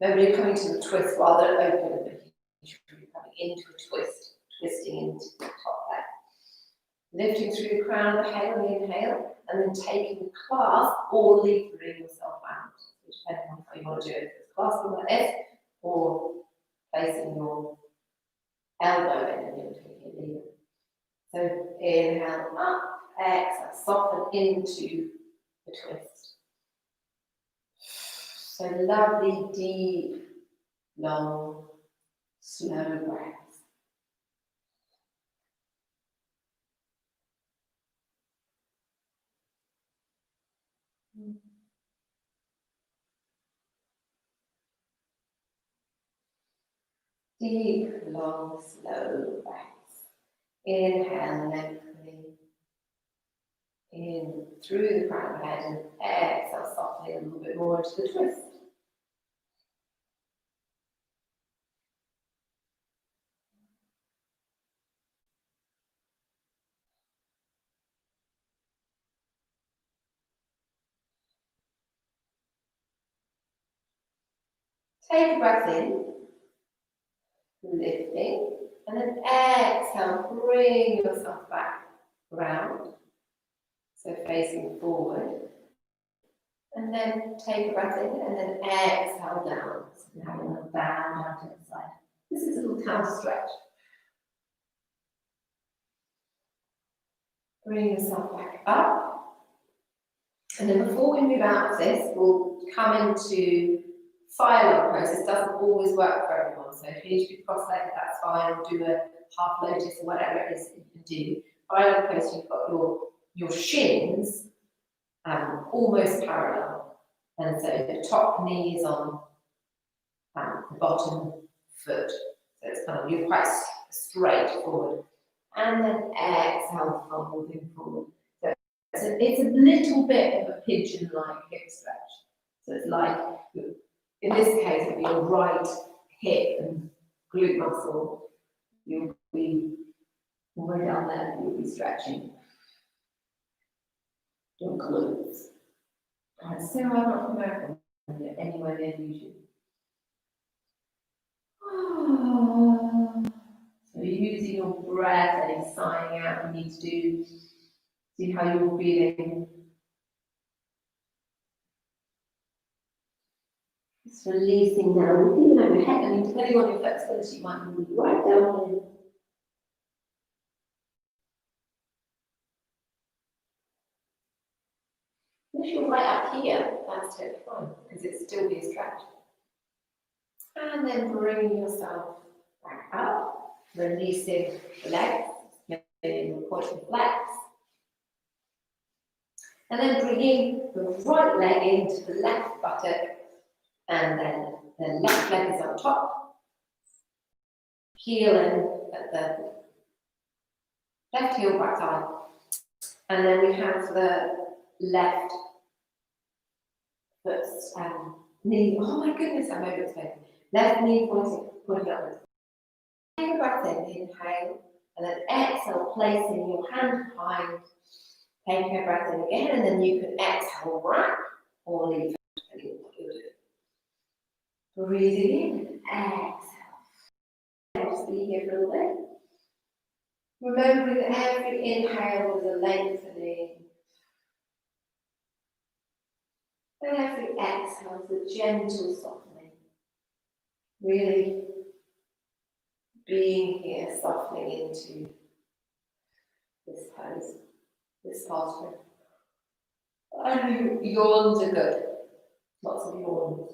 Remember, you're coming to the twist rather than open. You're coming into a twist, twisting into the top there. Lifting through the crown of the head on the inhale, and then taking the clasp or levering yourself out, depending on how you want to do it. Clasping like this, or placing your elbow in and you're taking it lever. So inhale up, exhale, soften into the twist. So lovely, deep, long, slow breaths. Deep, long, slow breaths. Inhale, lengthening in through the crown of the head, and exhale, softening a little bit more into the twist. Take a breath in, lifting, and then exhale, bring yourself back round. So facing forward, And then take a breath in and then exhale down. So now you're going to bow down to the side. This is a little counter stretch. Bring yourself back up. And then before we move out of this, we'll come into fire log pose. This doesn't always work for everyone. So if you need to be cross-legged, that's fine. Or do a half lotus or whatever it is that you can do. Fire log pose, you've got your shins almost parallel. And so the top knee is on the bottom foot. So it's kind of, you're quite straight forward. And then exhale, folding forward. So it's a little bit of a pigeon-like hip stretch. So it's like, in this case, it'll be your right hip and glute muscle. You'll be all the way down there, you'll be stretching your glutes. And so I'm not from America, anywhere near you. So using your breath and sighing out, you need to do, see how you're feeling. Just releasing down, feeling like your head, I mean, depending on your flexibility, you might be right down here. If you're right up here, that's totally fine, because it's still be a stretch. And then bring yourself back up, releasing the legs, maybe point and flex. And then bringing the right leg into the left buttock, and then the left leg is on top. Heel in at the left heel back side. And then we have the left foot knee. Oh my goodness, I'm over it. Left knee pointing upwards. Take a breath in, inhale, and then exhale, placing your hand behind. Taking a breath in again, and then you can exhale right or leave it, depending on what you're doing. Breathing in, exhale. Just be here for a little bit. Remembering that every inhale is a lengthening, and every exhale is a gentle softening. Really being here, softening into this pose, this posture. And yawns are good. Lots of yawns.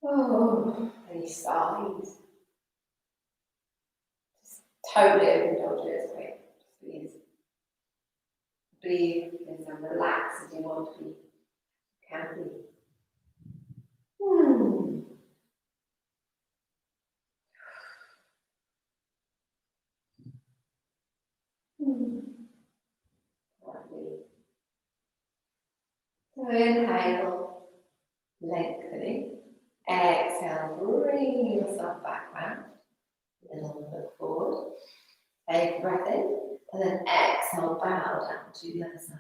Oh, any sighs. Just totally open, don't do it, great. Please. Breathe and relax as you want to be. Can be. Lovely. So inhale, lengthening. Exhale, bring yourself back round. A little bit forward. Take a breath in, and then exhale, bow down to the other side.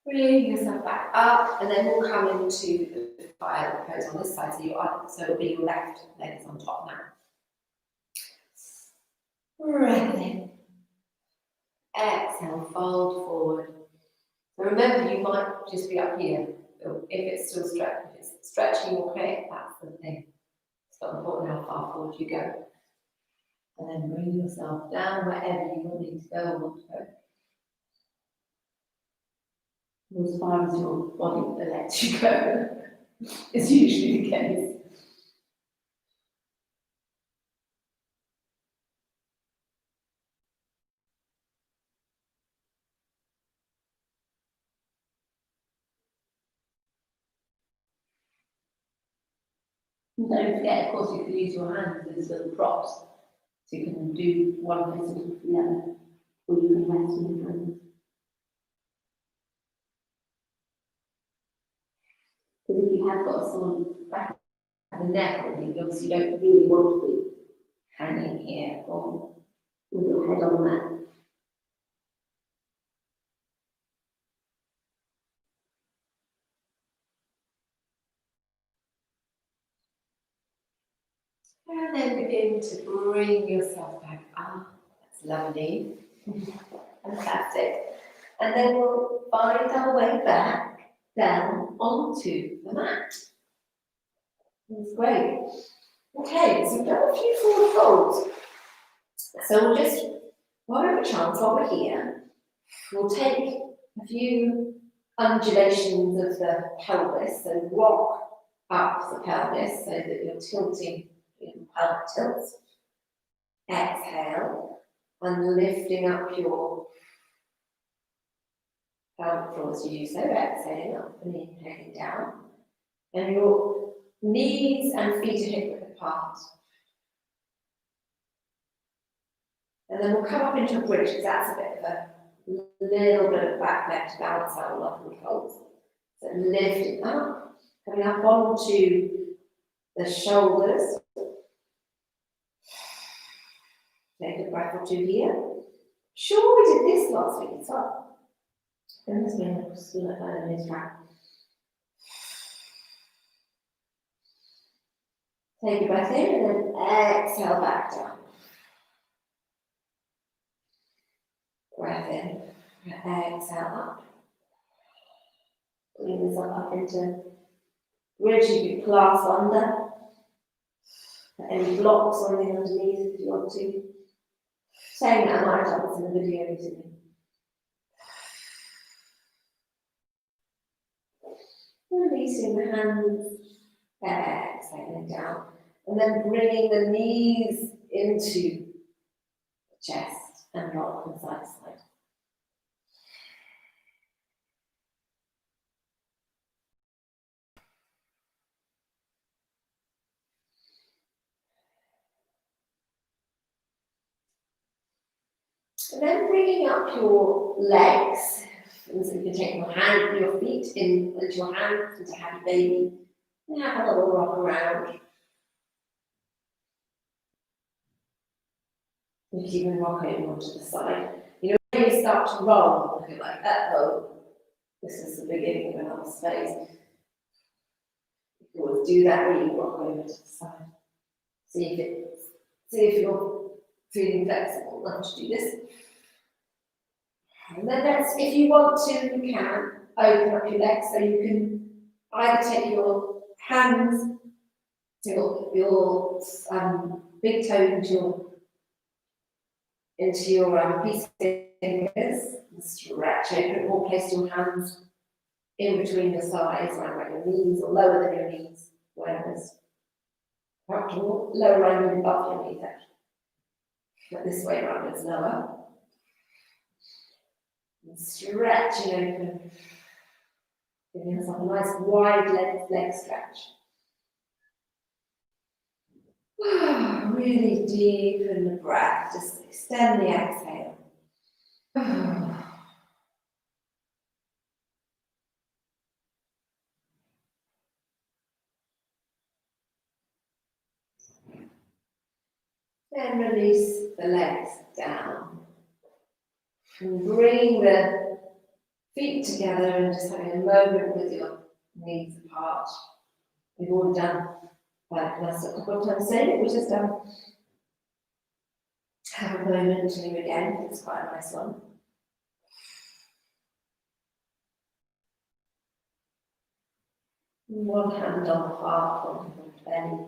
Bring yourself back up, and then we'll come into the fire pose on this side. So it'll be your left leg is on top now. Breath in. Exhale, fold forward. So remember, you might just be up here if it's still stretching. If it's stretching or quick, that's the thing. It's not important how far forward you go. And then bring yourself down wherever you will need to go or want to go. As far as your body lets you go, is usually the case. And don't forget, of course, you can use your hands as little props. So you can do one position to the other, or you can rest on your hands. Because if you have got a sore back of the neck or anything, obviously you don't really want to be hanging here or with your head on that. And then begin to bring yourself back up. That's lovely. Fantastic. And then we'll find our way back down onto the mat. That's great. Okay, so we've done a few forward folds. So we'll just, while we have a chance, while we're here, we'll take a few undulations of the pelvis, so rock up the pelvis so that you're tilting, pelvic tilts. Exhale, and lifting up your pelvic floor as you do so, exhaling up and inhaling down. And your knees and feet are hip width apart. And then we'll come up into a bridge, because that's a bit of a little bit of back leg to balance out all upward folds. So lifting up, coming up onto the shoulders. Take a breath or two here. Sure, we did this last week as well. And this may look like that in this track. Take a breath in and then exhale back down. Breath in, exhale up. Bring this up into bridge. You can clasp under. Any blocks or anything underneath if you want to. Saying that, I might have done this in the video recently. Releasing the hands, exhaling down, and then bringing the knees into the chest and rock from side to side. And then bringing up your legs, and so you can take your feet into your hands into happy baby, and have a little rock around. You can even rock over onto the side. You know, when you start to roll, you're like, oh, this is the beginning of another phase. You can always do that when you rock over to the side. See if you're feeling flexible enough to do this. And then if you want to, you can open up your legs so you can either take your hands, your big toe into your piece fingers, and stretch open, or place your hands in between your thighs, around your knees, or lower than your knees, wherever's comfortable. Lower around above your knees, actually. But this way around is lower. And stretching open, giving yourself a nice wide leg stretch. Really deepen the breath, just extend the exhale. Then release the legs down. And bring the feet together and just having a moment with your knees apart. We've already done Vipassana a couple of times today, we just have a moment to you again. It's quite a nice one. One hand on the heart, one hand on the belly.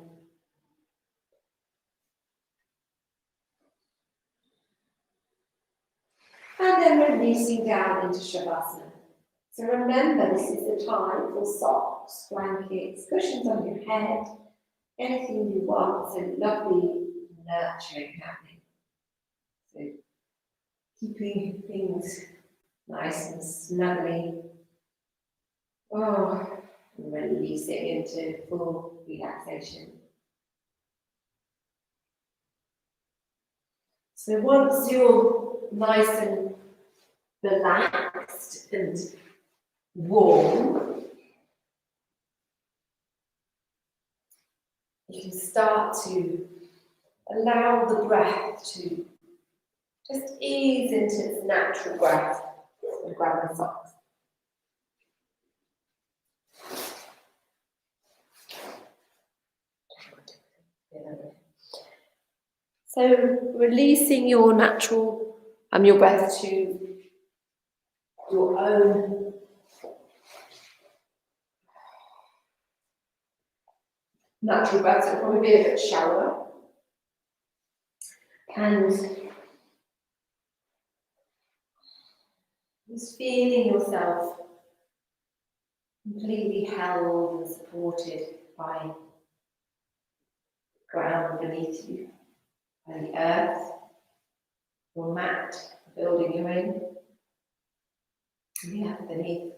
And then releasing down into Shavasana. So remember, this is the time for socks, blankets, cushions on your head, anything you want, so lovely nurturing happening. So keeping things nice and snuggly. And releasing into full relaxation. So once you're nice and relaxed and warm, you can start to allow the breath to just ease into its natural breath. So grab my socks. So releasing your natural, your breath to your own natural breath, so it'll probably be a bit shallower. And just feeling yourself completely held and supported by the ground beneath you, by the earth, your mat, the building you're in, and the earth beneath.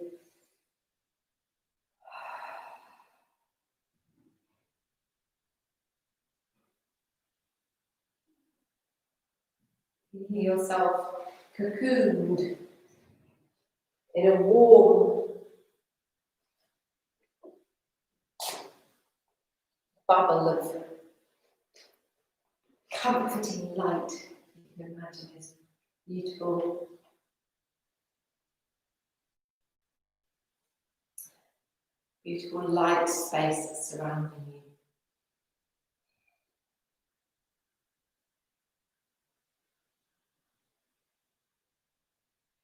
Feeling yourself cocooned in a warm bubble of comforting light. You can imagine this beautiful, beautiful light space surrounding you.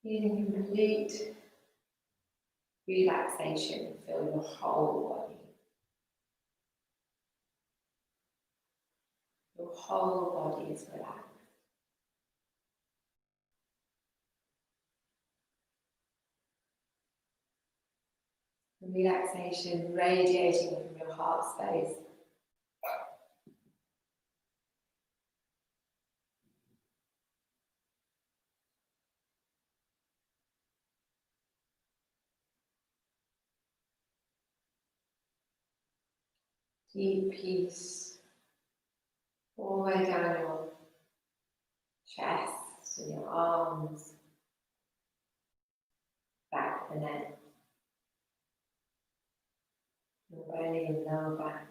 Feeling complete relaxation fill your whole body. Your whole body is relaxed. And relaxation radiating from your heart space. Deep peace all the way down your chest and your arms, back of the neck, your belly and lower back,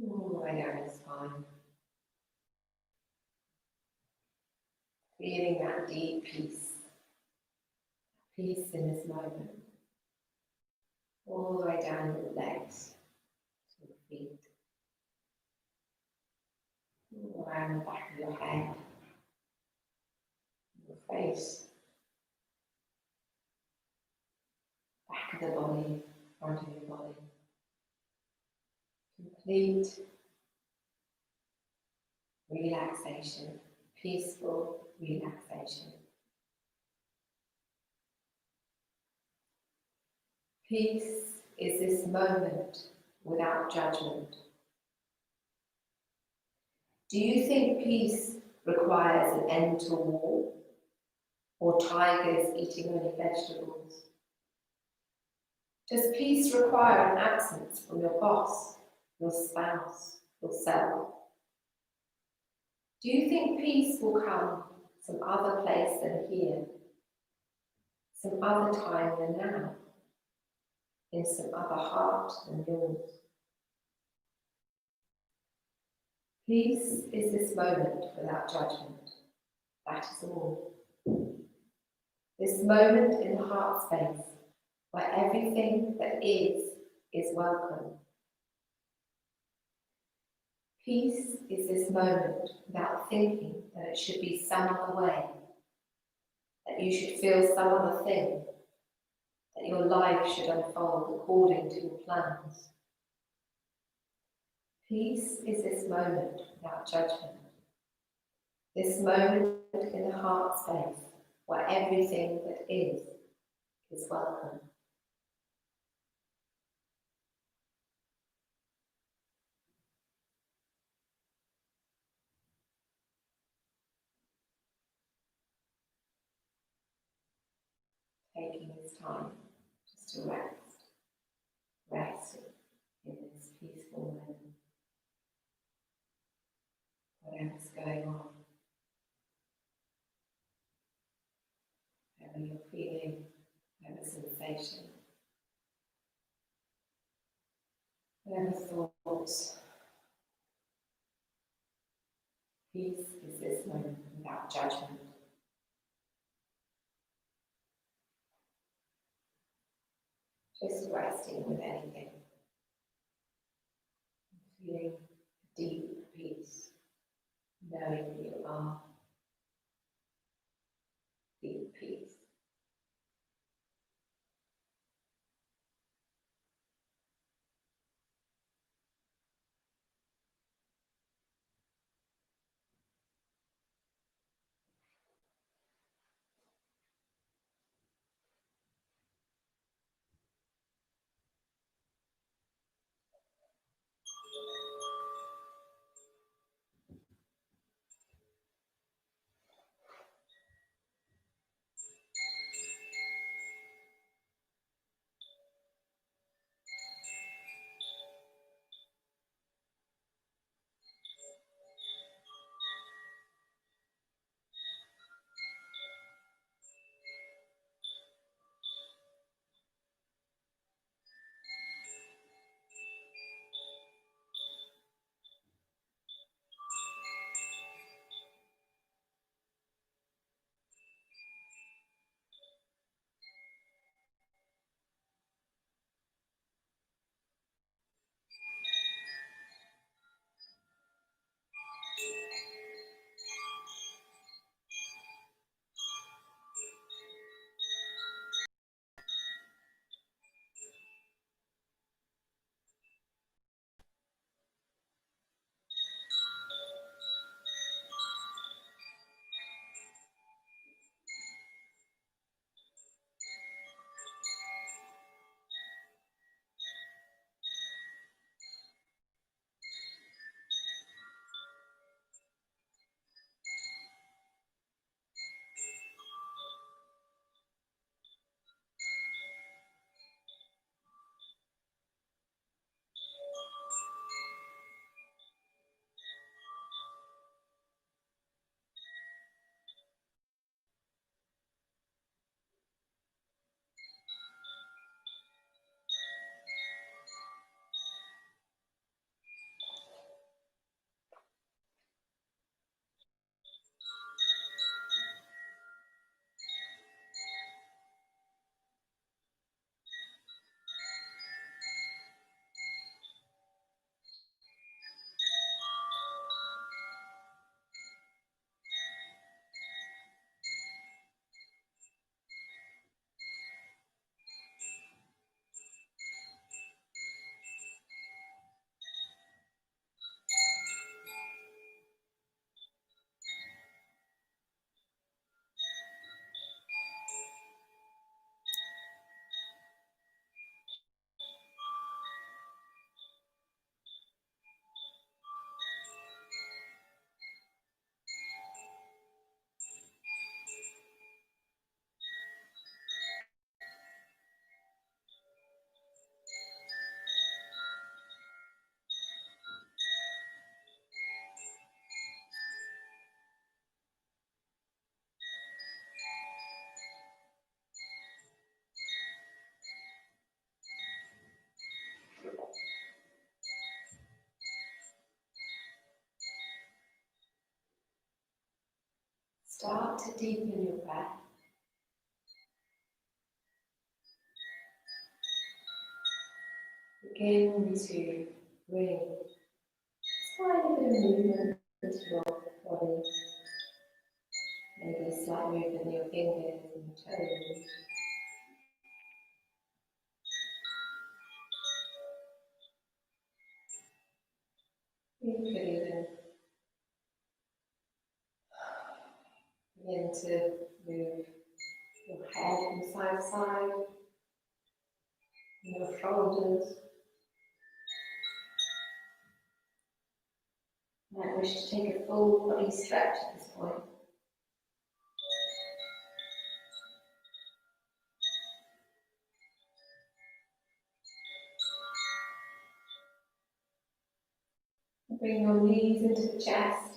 all the way down your spine. Feeling that deep peace in this moment, all the way down your legs to your feet, all around the back of your head, your face, back of the body, front of your body. Complete relaxation, peaceful relaxation. Peace is this moment without judgment. Do you think peace requires an end to war or tigers eating only vegetables? Does peace require an absence from your boss, your spouse, yourself? Do you think peace will come some other place than here, some other time than now, in some other heart than yours? Peace is this moment without judgment. That is all. This moment in the heart space where everything that is welcome. Peace is this moment without thinking that it should be some other way, that you should feel some other thing, that your life should unfold according to your plans. Peace is this moment without judgment, this moment in the heart space where everything that is welcome. Taking this time just to rest in this peaceful moment. Whatever's going on, whatever you're feeling, whatever sensation, whatever thoughts. Peace is this moment without judgment. Just resting with anything. Feeling deep knowing you are deep peace. Start to deepen your breath. Begin to bring slightly bit of movement into your body. Maybe a slight movement in your fingers and toes. You could even begin to move your head from side to side, your shoulders. You might wish to take a full body stretch at this point. Bring your knees into the chest.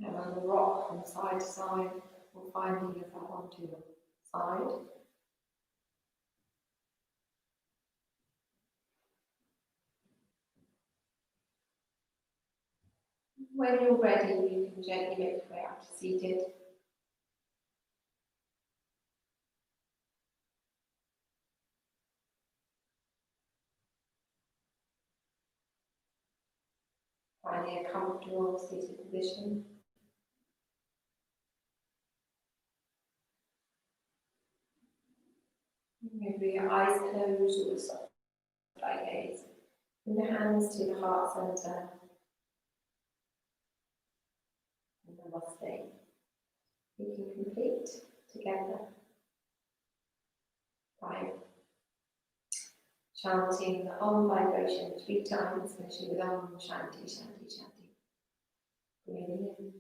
And on the rock from side to side, or finding yourself onto your side. When you're ready, you can gently make your way out to seated. finding a comfortable seated position. Maybe your eyes closed or soft eye gaze. Bring the hands to the heart center. And namaste. We can complete together by chanting the Om vibration 3 times, finishing with Om Shanti Shanti Shanti. Breathing in.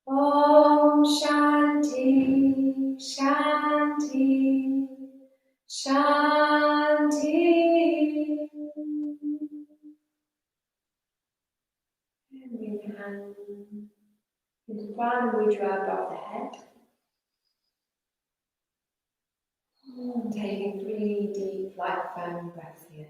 Om Shanti Shanti Shanti. And bring your hand into Prana Mudra above the head. And taking 3 deep, light, firm breaths here.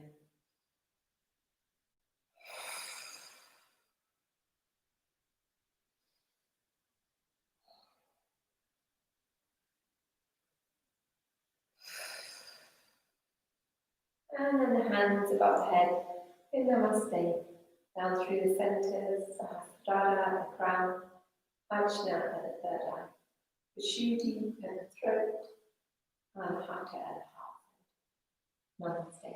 And then the hands above the head in Namaste. Down through the centers, Sahasrara at the crown, Ajna at the third eye, Vishuddhi at the throat, and Hatha at the heart. Namaste.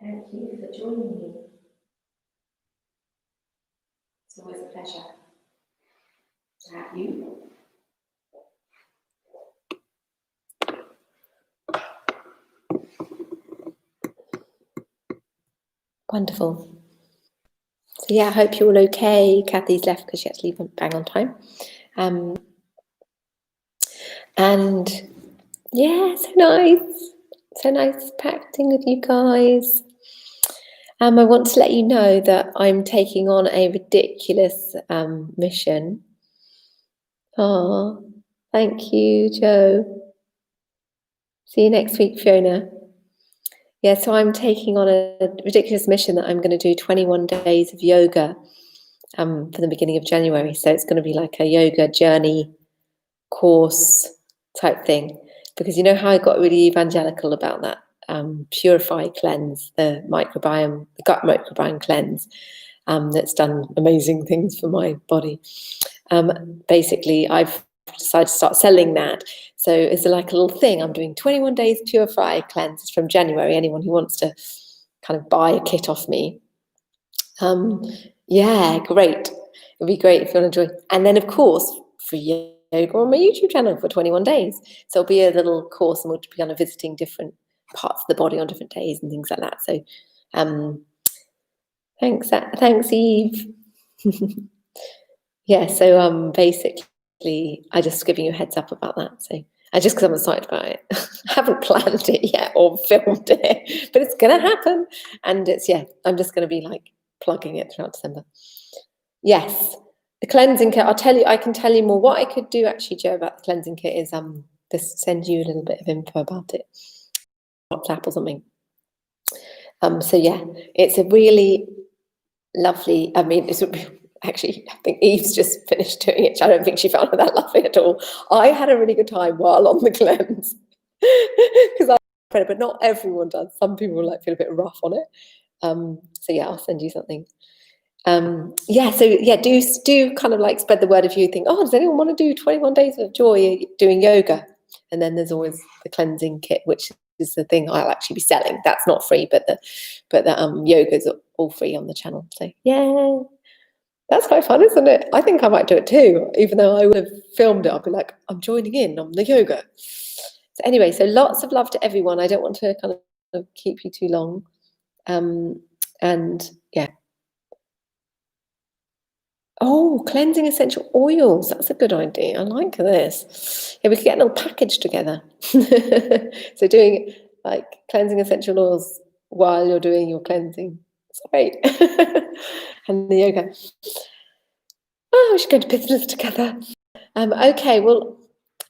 Thank you for joining me. It's always a pleasure to have you. Wonderful. So yeah, I hope you're all okay. Kathy's left because she had to leave bang on time. And yeah, so nice practicing with you guys. I want to let you know that I'm taking on a ridiculous mission. Oh, thank you, Joe. See you next week, Fiona. Yeah, so I'm taking on a ridiculous mission that I'm going to do 21 days of yoga for the beginning of January. So it's going to be like a yoga journey course type thing. Because you know how I got really evangelical about that Purify cleanse, the gut microbiome cleanse that's done amazing things for my body. Basically, I've decided to start selling that. So it's like a little thing. I'm doing 21 days Purify cleanses from January. Anyone who wants to kind of buy a kit off me. Yeah, great. It'd be great if you want to join. And then, of course, free yoga on my YouTube channel for 21 days. So it'll be a little course and we'll be kind of visiting different parts of the body on different days and things like that. So thanks, Eve. Yeah, so basically, I just giving you a heads up about that. So just because I'm excited about it, I haven't planned it yet or filmed it, but it's gonna happen. And I'm just gonna be like plugging it throughout December. Yes, the cleansing kit. I can tell you more. What I could do actually, Joe, about the cleansing kit is just send you a little bit of info about it, WhatsApp or something. So yeah, it's a really lovely. I mean, actually, I think Eve's just finished doing it. I don't think she found it that lovely at all. I had a really good time while on the cleanse because I credit, but not everyone does. Some people feel a bit rough on it. So yeah, I'll send you something. Do kind of spread the word if you think, does anyone want to do 21 days of joy doing yoga? And then there's always the cleansing kit, which is the thing I'll actually be selling. That's not free, but the yoga's all free on the channel. So yeah, that's quite fun, isn't it? I think I might do it too, even though I would have filmed it. I'll be like, I'm joining in on the yoga. So anyway, so lots of love to everyone. I don't want to kind of keep you too long. And yeah. Oh, cleansing essential oils. That's a good idea. I like this. Yeah, we could get a little package together. So doing like cleansing essential oils while you're doing your cleansing. It's great. And the yoga. Oh, we should go to business together. Okay, well,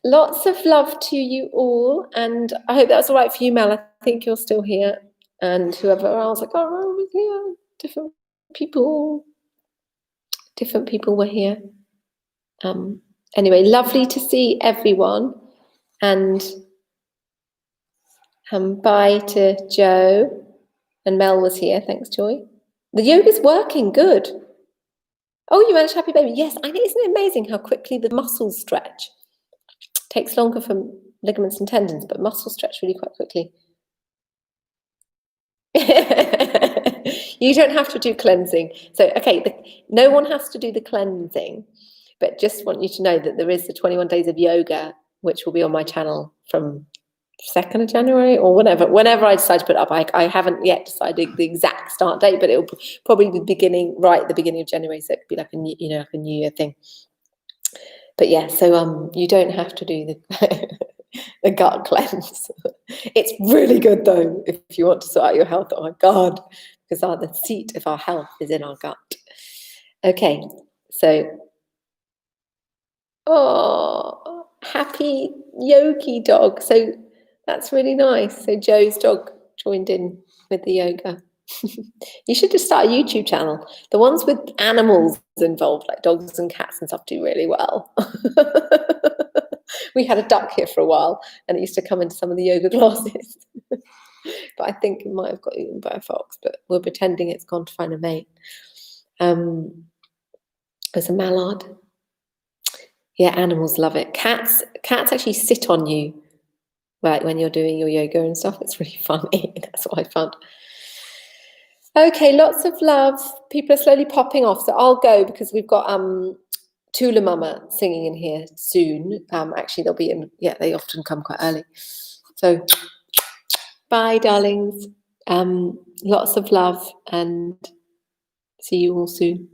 lots of love to you all. And I hope that's all right for you, Mel. I think you're still here. And whoever else, like, oh, we're here. Different people were here. Anyway, lovely to see everyone. And bye to Joe. And Mel was here. Thanks, Joy. The yoga's working. Good. Oh, you managed happy baby. Yes, I know. Isn't it amazing how quickly the muscles stretch? It takes longer for ligaments and tendons, but muscles stretch really quite quickly. You don't have to do cleansing. So, okay, no one has to do the cleansing, but just want you to know that there is the 21 days of yoga, which will be on my channel from 2nd of January or whenever I decide to put it up. I haven't yet decided the exact start date, but it'll probably be right at the beginning of January, so it could be like a new year thing. But yeah, so you don't have to do the gut cleanse. It's really good though if you want to sort out your health. Oh my God, because the seat of our health is in our gut. Okay, so happy yogi dog. So that's really nice. So Joe's dog joined in with the yoga. You should just start a YouTube channel. The ones with animals involved, like dogs and cats and stuff, do really well. We had a duck here for a while, and it used to come into some of the yoga classes. But I think it might have got eaten by a fox, but we're pretending it's gone to find a mate. There's a mallard. Yeah, animals love it. Cats actually sit on you, right, when you're doing your yoga and stuff. It's really funny. That's what I found. Okay, lots of love. People are slowly popping off, so I'll go because we've got Tula Mama singing in here soon. Actually, they'll be in. Yeah, they often come quite early. So, bye, darlings. Lots of love, and see you all soon.